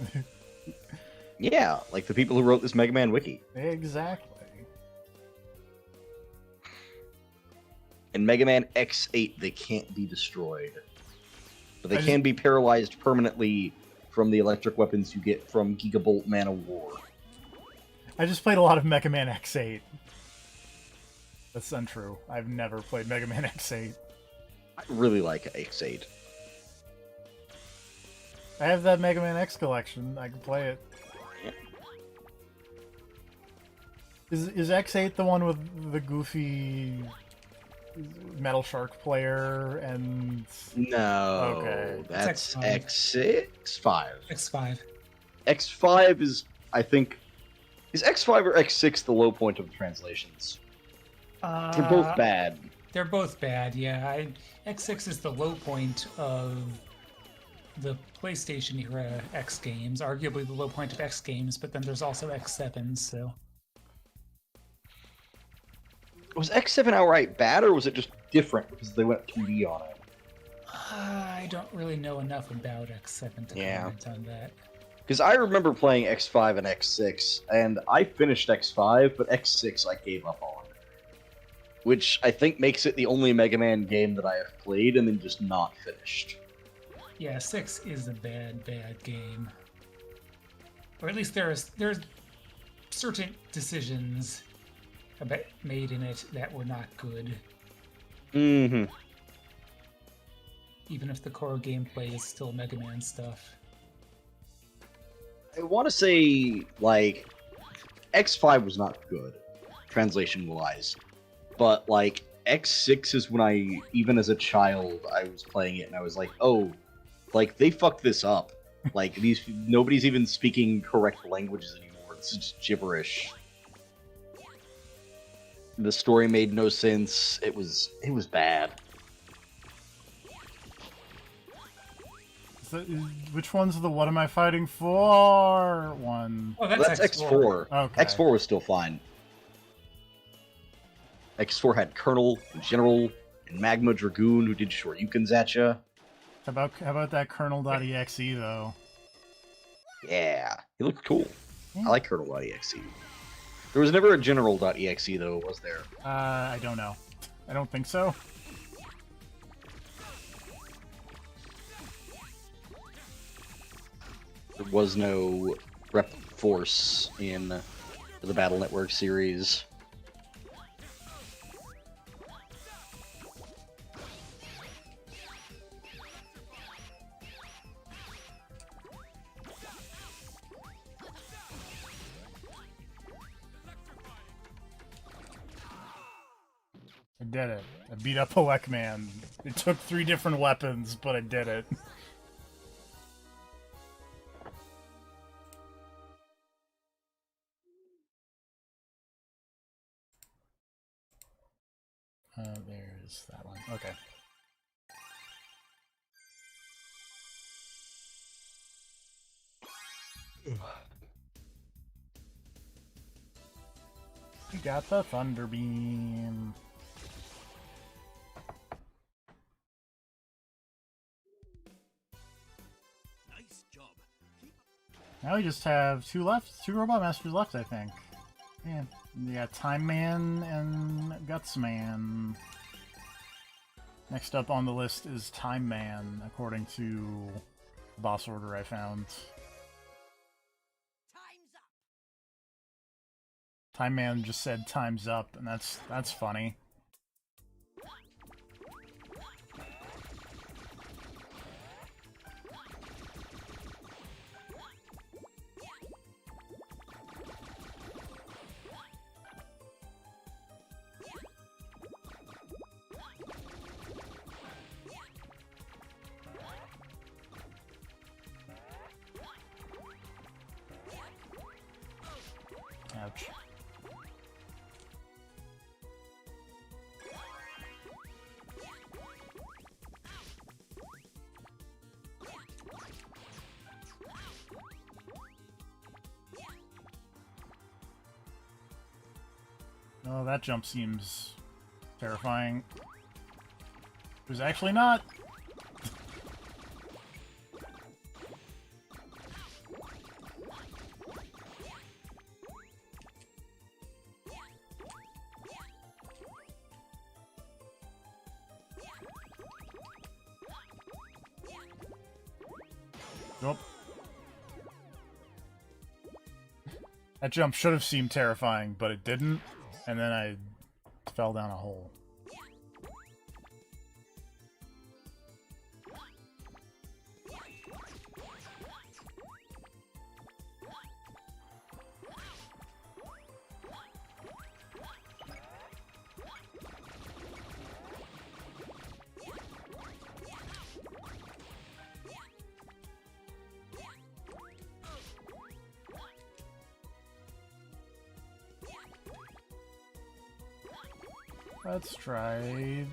Yeah, like the people who wrote this Mega Man wiki. Exactly. In Mega Man X8, they can't be destroyed. But they I can be paralyzed permanently from the electric weapons you get from Gigabolt Man of War. I just played a lot of Mega Man X8. That's untrue. I've never played Mega Man X8. I really like X8. I have that Mega Man X collection. I can play it. Yeah. Is X8 the one with the goofy Metal Shark player and... No, Okay. that's X5. X5. X5. X5 is, I think... Is X5 or X6 the low point of the translations? They're both bad. They're both bad, yeah. X6 is the low point of the PlayStation era X games, arguably the low point of X games, but then there's also X7, so... Was X7 outright bad, or was it just different because they went 2D on it? I don't really know enough about X7 to comment on that. Because I remember playing X5 and X6, and I finished X5, but X6 I gave up on. Which I think makes it the only Mega Man game that I have played and then just not finished. Yeah, 6 is a bad game. Or at least there's certain decisions made in it that were not good. Mm-hmm. Even if the core gameplay is still Mega Man stuff. I want to say, like, X5 was not good, translation-wise. But, like, X6 is when I, even as a child, I was playing it and I was like, oh, like, they fucked this up. Like, nobody's even speaking correct languages anymore. It's just gibberish. The story made no sense. It was bad. So, which one's the what am I fighting for one? Oh, That's X4. Okay. X4 was still fine. X4 had Colonel, and General, and Magma Dragoon who did Shoryukens at ya. How about that Colonel.exe though? Yeah, he looked cool. Yeah. I like Colonel.exe. There was never a General.exe though, was there? I don't know. I don't think so. There was no Rep Force in the Battle Network series. I did it. I beat up Elecman. It took 3 different weapons, but I did it. There's that one. Okay. You got the Thunder Beam. Nice job. Now we just have 2 left. 2 Robot Masters left, I think. Yeah. We got Time Man and Guts Man. Next up on the list is Time Man, according to the boss order I found. Time's up. Time Man just said time's up, and that's funny. Oh, that jump seems terrifying. It was actually not. Nope. That jump should have seemed terrifying, but it didn't, and then I fell down a hole. Let's try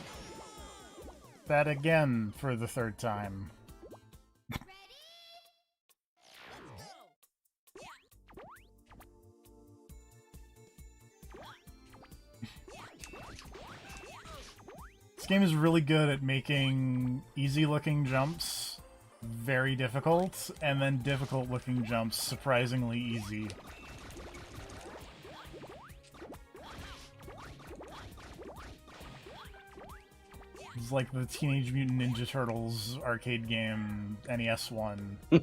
that again for the third time. This game is really good at making easy-looking jumps very difficult, and then difficult-looking jumps surprisingly easy. It's like the Teenage Mutant Ninja Turtles arcade game, NES one. Or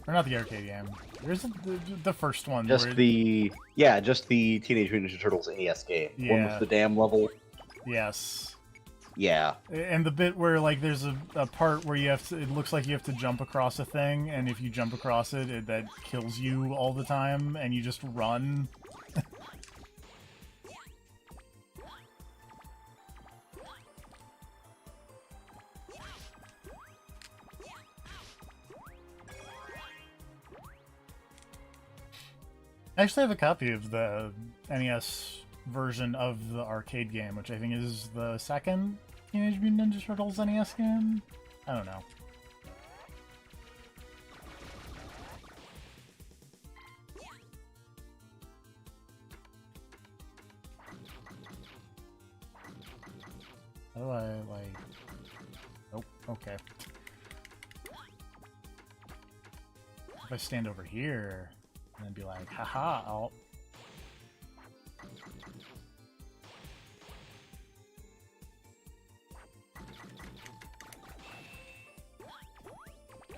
not the arcade game. There's the first one. Just the Teenage Mutant Ninja Turtles NES game. One Yeah. with the dam level. Yes. Yeah. And the bit where, like, there's a part where you have to, it looks like you have to jump across a thing, and if you jump across it, that kills you all the time, and you just run. I actually have a copy of the NES version of the arcade game, which I think is the second Teenage Mutant Ninja Turtles NES game? I don't know. How do I, like... Nope, okay. If I stand over here, and then be like, haha, I'll...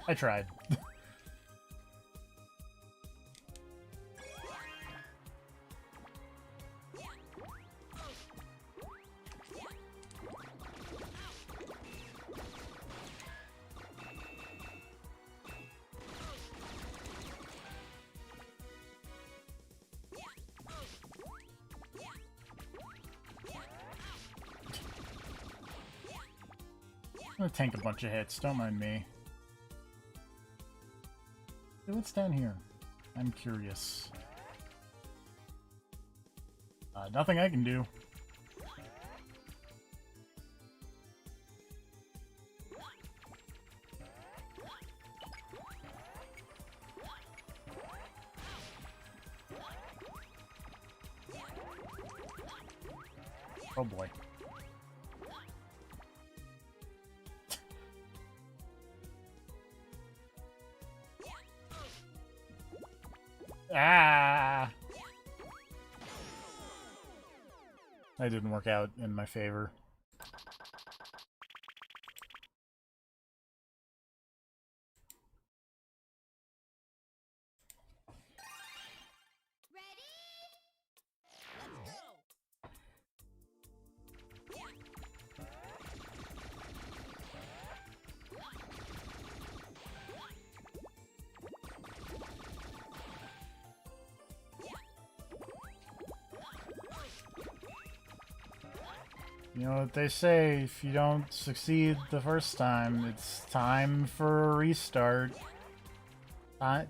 I tried. I'm gonna tank a bunch of hits, don't mind me. Hey, what's down here? I'm curious. Nothing I can do. Oh boy. Ah! That didn't work out in my favor. You know what they say, if you don't succeed the first time, it's time for a restart.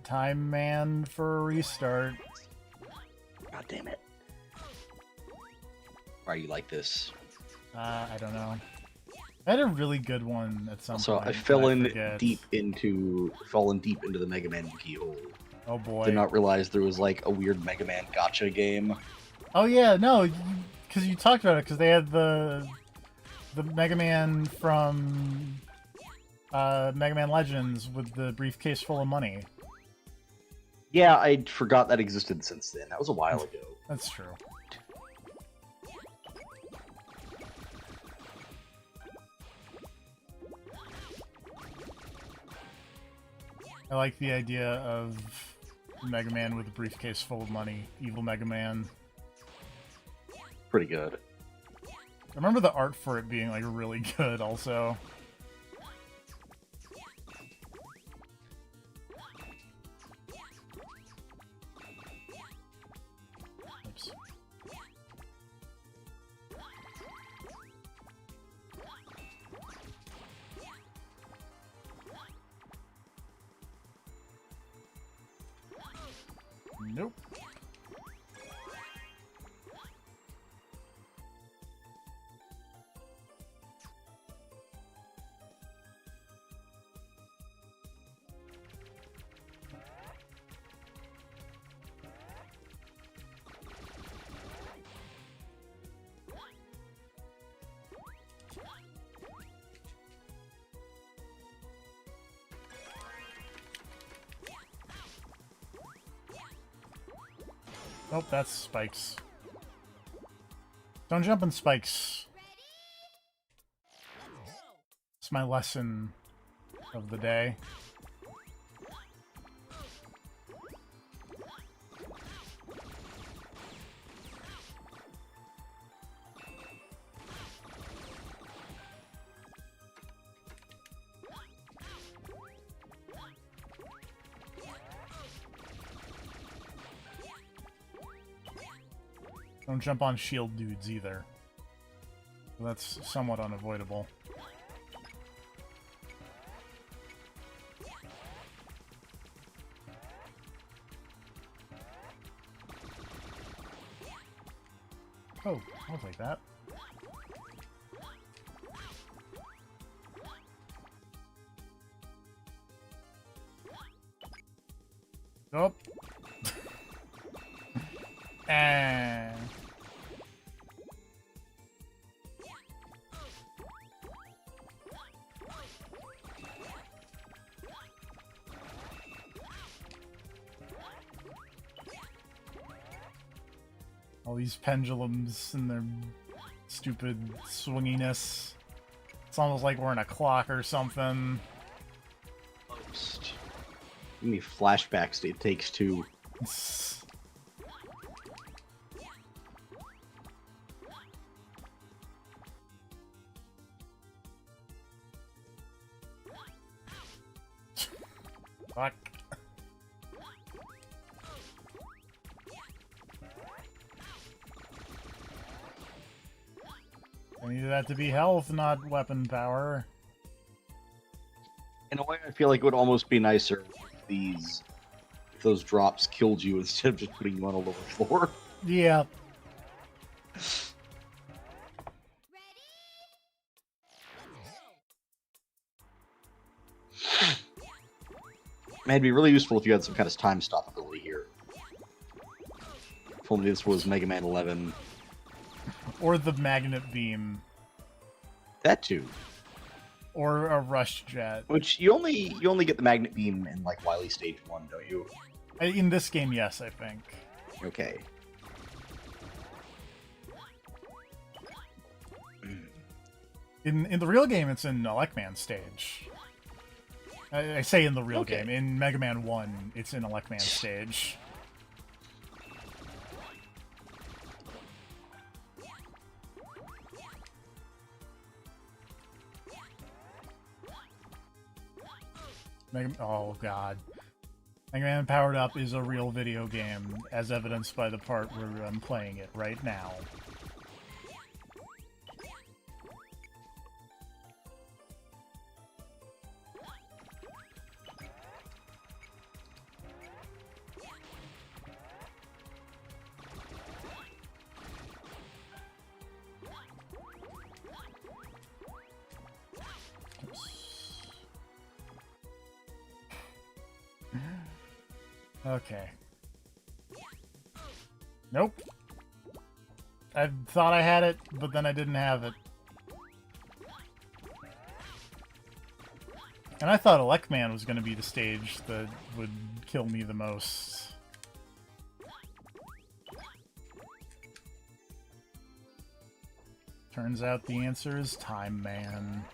Time man for a restart. God damn it. Why are you like this? I don't know. I had a really good one at some So point. I that fell in forget. deep into the Mega Man keyhole. Oh boy. Did not realize there was like a weird Mega Man gotcha game. Oh yeah, no, because you talked about it because they had the Mega Man from Mega Man Legends with the briefcase full of money. Yeah, I forgot that existed since then. That was a while ago. That's true. I like the idea of Mega Man with a briefcase full of money. Evil Mega Man. Pretty good. I remember the art for it being like really good also. Oops. Nope. Nope, that's spikes. Don't jump in spikes. It's my lesson of the day. Don't jump on shield dudes either. That's somewhat unavoidable. Oh, I'll take that. Nope. And all these pendulums and their stupid swinginess. It's almost like we're in a clock or something. Give me flashbacks to It Takes Two. Fuck. I needed that to be health, not weapon power. In a way, I feel like it would almost be nicer if those drops killed you instead of just putting you on a lower floor. Yeah. Man, it'd be really useful if you had some kind of time stop ability here. If only this was Mega Man 11. Or the magnet beam. That too. Or a rush jet. Which you only get the magnet beam in like Wily Stage 1, don't you? In this game, yes, I think. Okay. In the real game, it's in Elecman stage. I say in the real game. In Mega Man 1, it's in Elecman stage. Oh god. Mega Man Powered Up is a real video game, as evidenced by the part where I'm playing it right now. Okay. Nope. I thought I had it, but then I didn't have it. And I thought Elecman was going to be the stage that would kill me the most. Turns out the answer is Time Man.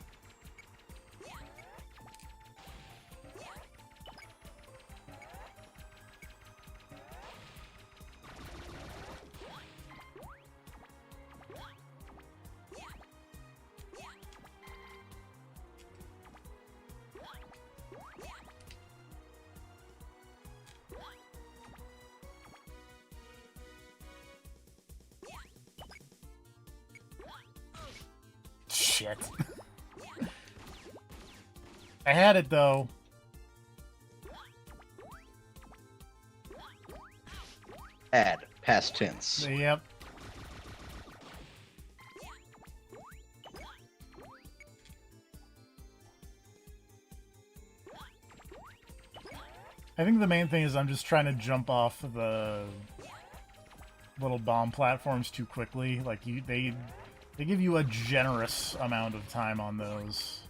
Shit. I had it though. Add. Past tense. Yep. I think the main thing is I'm just trying to jump off the little bomb platforms too quickly. Like they give you a generous amount of time on those.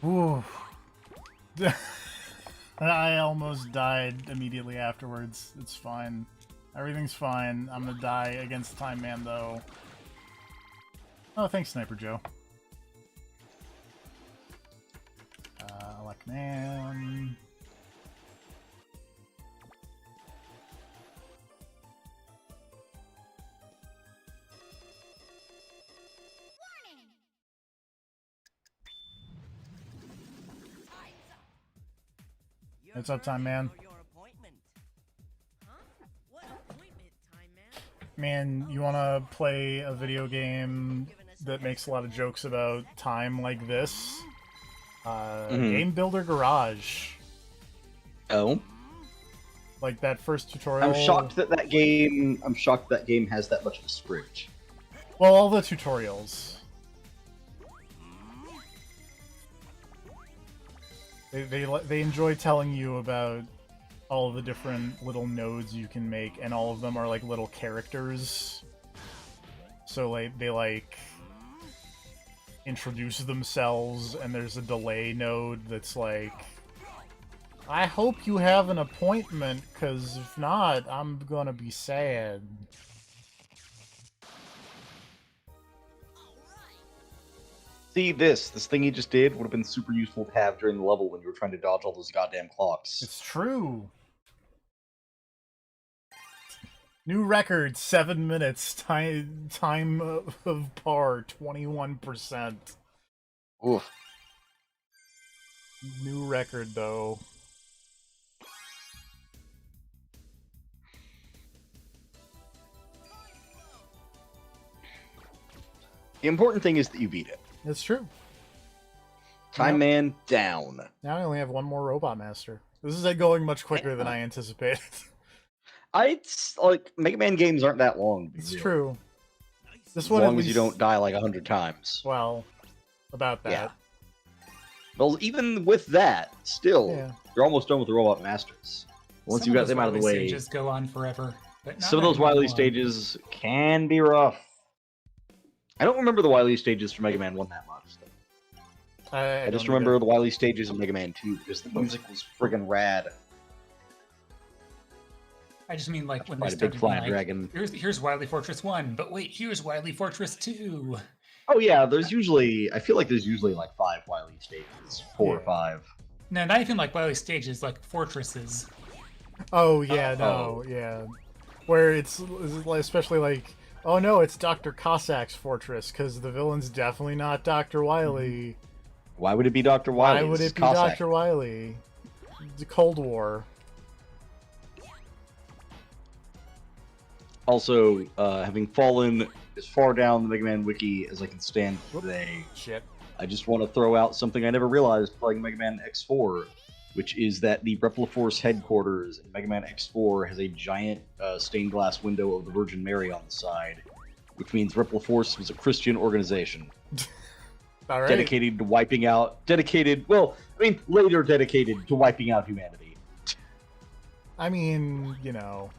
Ooh. I almost died immediately afterwards. It's fine. Everything's fine. I'm gonna die against Time Man, though. Oh, thanks, Sniper Joe. Elecman. Warning! What's up, Time Man? What appointment, Time Man? Man, you wanna play a video game that makes a lot of jokes about time like this? Game Builder Garage. Oh. Like that first tutorial. I'm shocked that that game has that much of a script. Well, all the tutorials. They enjoy telling you about all the different little nodes you can make, and all of them are like little characters. So like they like introduce themselves, and there's a delay node that's like, I hope you have an appointment, cause if not, I'm gonna be sad. See, this thing you just did would have been super useful to have during the level when you were trying to dodge all those goddamn clocks. It's true. New record, 7 minutes. Time of par, 21%. Oof. New record, though. The important thing is that you beat it. It's true. Time Man down. Now I only have one more Robot Master. This is going much quicker than I anticipated. It's like Mega Man games aren't that long. It's true. This As one, at long as you least- don't die like 100 times. Well, about that. Yeah. Well, even with that, still, Yeah. you're almost done with the Robot Masters. Once Some you of got those them out of the Wily way, stages go on forever. But not some of those very Wily long. stages can be rough. I don't remember the Wily stages for Mega Man 1 that much. Though. I just don't remember either. the Wily stages in Mega Man 2 because the music was friggin' rad. I just mean like when they Fight a started big being flat like, dragon. Here's Wily Fortress 1, but wait, here's Wily Fortress 2. Oh yeah, there's usually, I feel like there's usually like 5 Wily stages, 4 or Yeah. 5. No, not even like Wily stages, like fortresses. Oh, yeah, no, yeah. Where it's especially like, oh no, it's Dr. Cossack's fortress, because the villain's definitely not Dr. Wily. Why would it be Dr. Wily? Why would This is it be Cossack. Dr. Wily? The Cold War. Also, having fallen as far down the Mega Man wiki as I can stand today, Shit. I just want to throw out something I never realized playing Mega Man X4. which is that the Repliforce headquarters in Mega Man X4 has a giant stained glass window of the Virgin Mary on the side, which means Repliforce was a Christian organization. All right. Dedicated to wiping out... later dedicated to wiping out humanity. I mean, you know...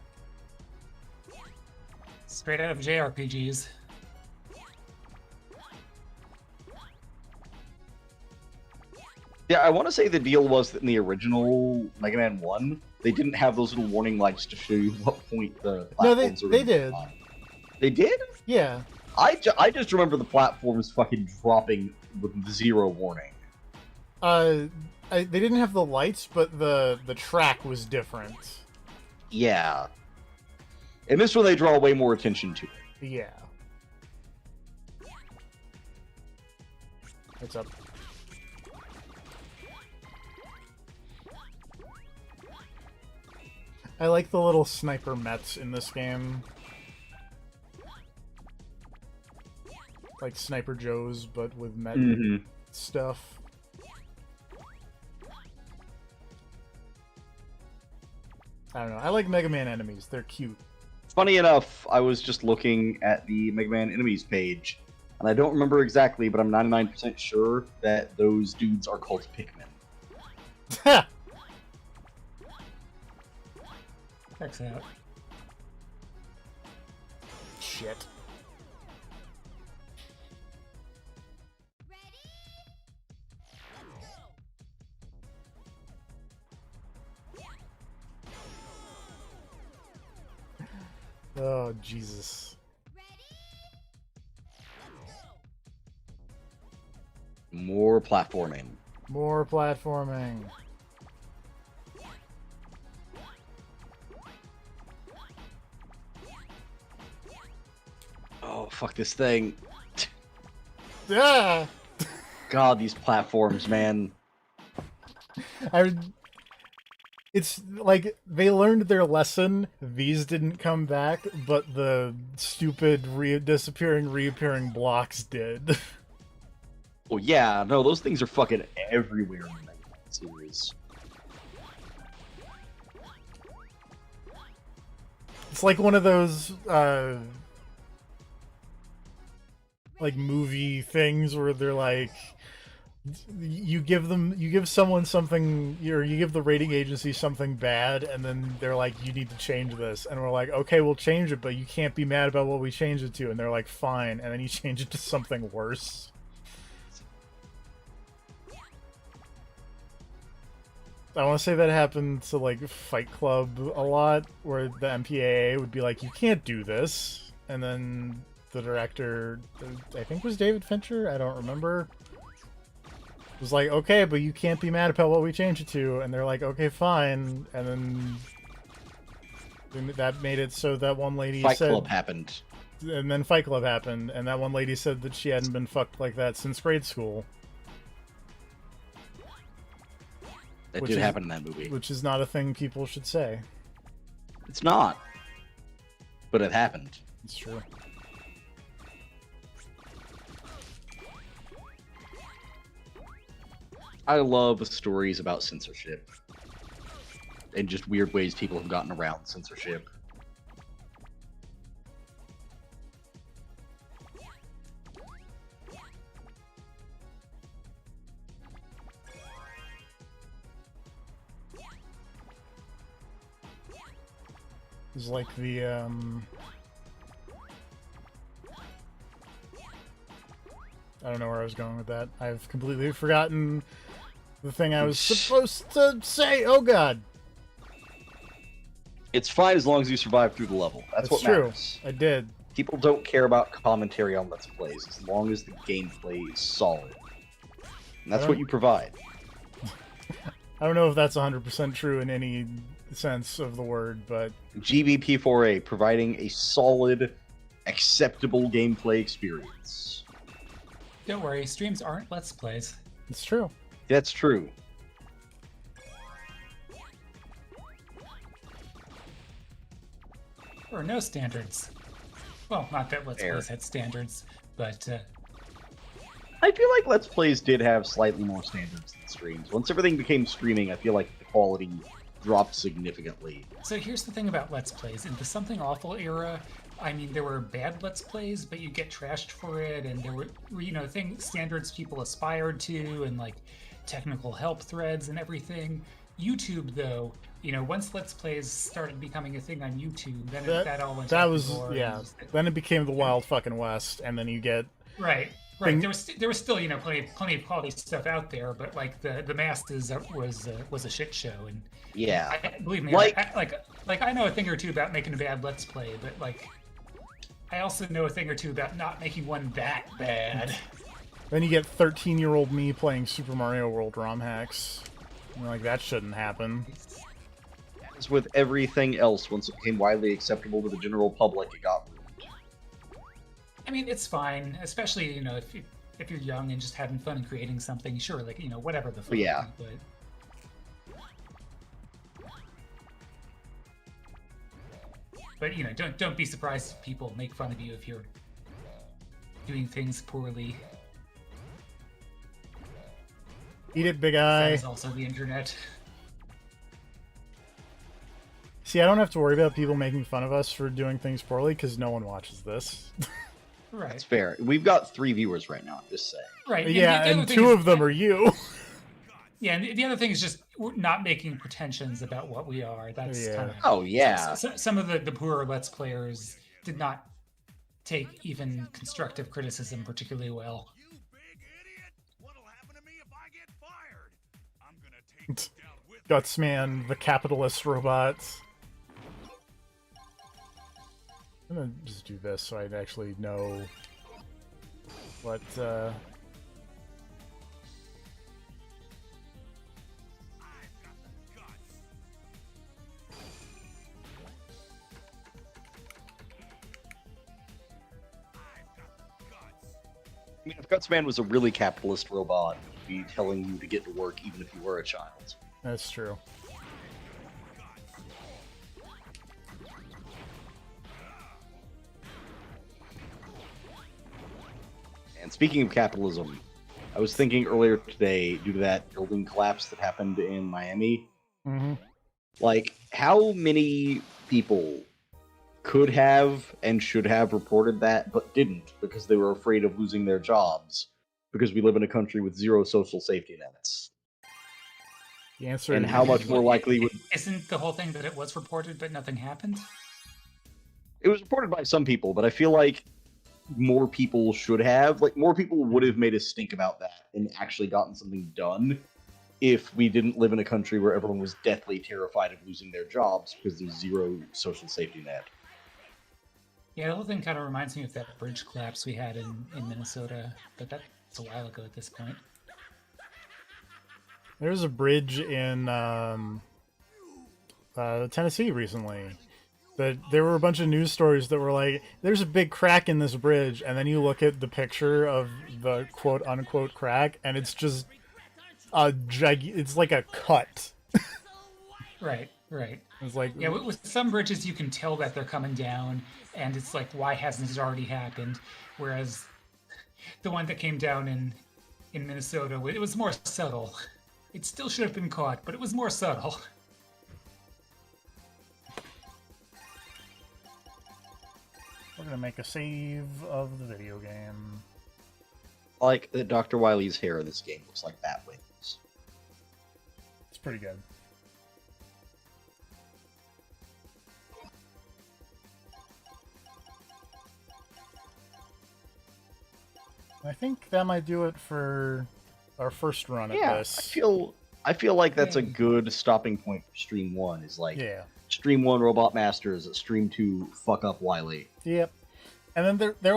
Straight out of JRPGs. Yeah, I want to say the deal was that in the original Mega Man 1, they didn't have those little warning lights to show you what point the No, platforms they did. on. They did? Yeah. I just remember the platforms fucking dropping with zero warning. They didn't have the lights, but the track was different. Yeah. In this one, they draw way more attention to it. Yeah. What's up? I like the little sniper mets in this game. Like Sniper Joes, but with met stuff. I don't know. I like Mega Man enemies. They're cute. Funny enough, I was just looking at the Mega Man enemies page, and I don't remember exactly, but I'm 99% sure that those dudes are called Pikmin. Checks out. Shit. Oh, Jesus. More platforming. More platforming. Oh, fuck this thing. Yeah. God, these platforms, man. It's like they learned their lesson. These didn't come back, but the stupid reappearing blocks did. Oh yeah, no, those things are fucking everywhere in the Mega Man series. It's like one of those like movie things where they're like, you give someone something, or you give the rating agency something bad, and then they're like, you need to change this, and we're like, okay, we'll change it, but you can't be mad about what we changed it to, and they're like, fine, and then you change it to something worse. I want to say that happened to like Fight Club a lot, where the MPAA would be like, you can't do this, and then the director, I think it was David Fincher, I don't remember, was like, okay, but you can't be mad about what we changed it to, and they're like, okay, fine, and then that made it so that one lady Fight said, Club happened. and then Fight Club happened, and that one lady said that she hadn't been fucked like that since grade school. That Which did is- happen in that movie. Which is not a thing people should say. It's not. But it happened. It's true. I love stories about censorship. And just weird ways people have gotten around censorship. It's like the, I don't know where I was going with that. I've completely forgotten the thing I was supposed to say. Oh god. It's fine as long as you survive through the level. That's what true. matters. I did. People don't care about commentary on Let's Plays as long as the gameplay is solid. And that's what you provide. I don't know if that's 100% true in any sense of the word, but GBP4A, providing a solid, acceptable gameplay experience. Don't worry, streams aren't Let's Plays. it's true. That's true. Or no standards. Well, not that Let's Fair. Plays had standards, but I feel like Let's Plays did have slightly more standards than streams. Once everything became streaming, I feel like the quality dropped significantly. So here's the thing about Let's Plays. In the Something Awful era, I mean, there were bad Let's Plays, but you get trashed for it, and there were, standards people aspired to, and like technical help threads and everything. YouTube, though, once Let's Plays started becoming a thing on YouTube, then that all went. That out the was door, Then it became the wild fucking west, and then you get Right. There was still plenty of quality stuff out there, but like the Masters was a shit show, and Yeah. believe me, I know a thing or two about making a bad Let's Play, but like I also know a thing or two about not making one that bad. Then you get 13-year-old me playing Super Mario World ROM hacks. You're like, that shouldn't happen. As with everything else, once it became widely acceptable to the general public, it got ruined. I mean, it's fine, especially if you're young and just having fun and creating something. Sure, like whatever the fuck. Yeah. But don't be surprised if people make fun of you if you're doing things poorly. Eat it, big That eye. is also the internet. See, I don't have to worry about people making fun of us for doing things poorly because no one watches this. Right. That's fair. We've got 3 viewers right now, I'm just saying. Right. Yeah, the other and thing 2 is- of them are you. Yeah, and the other thing is just we're not making pretensions about what we are. That's Yeah. kind of. Oh, yeah. Some of the poorer Let's Players did not take even constructive criticism particularly well. You big idiot! What'll happen to me if I get fired? I'm gonna take you down with me. Gutsman, the capitalist robot. I'm gonna just do this so I actually know what, I've got the guts. I've got the guts. I mean, if Gutsman was a really capitalist robot, he'd be telling you to get to work even if you were a child. That's true. And speaking of capitalism, I was thinking earlier today, due to that building collapse that happened in Miami, Mm-hmm. like, how many people could have and should have reported that, but didn't because they were afraid of losing their jobs because we live in a country with 0 social safety nets? The answer And is how much more likely would... Isn't the whole thing that it was reported but nothing happened? It was reported by some people, but I feel like more people should have. Like, more people would have made a stink about that and actually gotten something done if we didn't live in a country where everyone was deathly terrified of losing their jobs because there's 0 social safety net. Yeah, the whole thing kind of reminds me of that bridge collapse we had in Minnesota, but that's a while ago at this point. There was a bridge in Tennessee recently. That there were a bunch of news stories that were like, "There's a big crack in this bridge," and then you look at the picture of the quote unquote crack, and it's just it's like a cut. Right. It's like, Yeah, with some bridges you can tell that they're coming down, and it's like, why hasn't it already happened? Whereas the one that came down in Minnesota, it was more subtle. It still should have been caught, but it was more subtle. we're gonna make a save of the video game. Like, Dr. Wily's hair in this game looks like bat wings. It's pretty good. I think that might do it for our first run at Yeah, this. I feel like that's a good stopping point for Stream 1, is like, Yeah. Stream 1 Robot Masters, Stream 2 Fuck Up Wily. Yep. And then there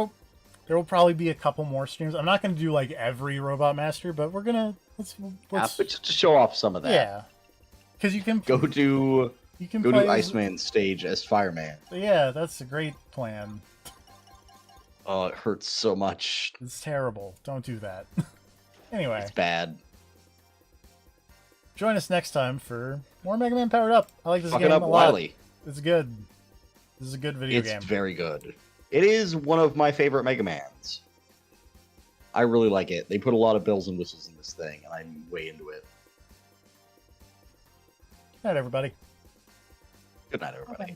will probably be a couple more streams. I'm not going to do like every Robot Master, but we're gonna let's But just to show off some of that. yeah, because you can Go to play as- Iceman's stage as Fireman. Yeah, that's a great plan. Oh, it hurts so much. It's terrible. Don't do that. Anyway, It's bad. join us next time for more Mega Man Powered Up. I like this Fucking game Up a lot. Wily. It's good. This is a good video It's game. very good. It is one of my favorite Mega Mans. I really like it. They put a lot of bells and whistles in this thing, and I'm way into it. All right, everybody. Good night, everybody. Okay.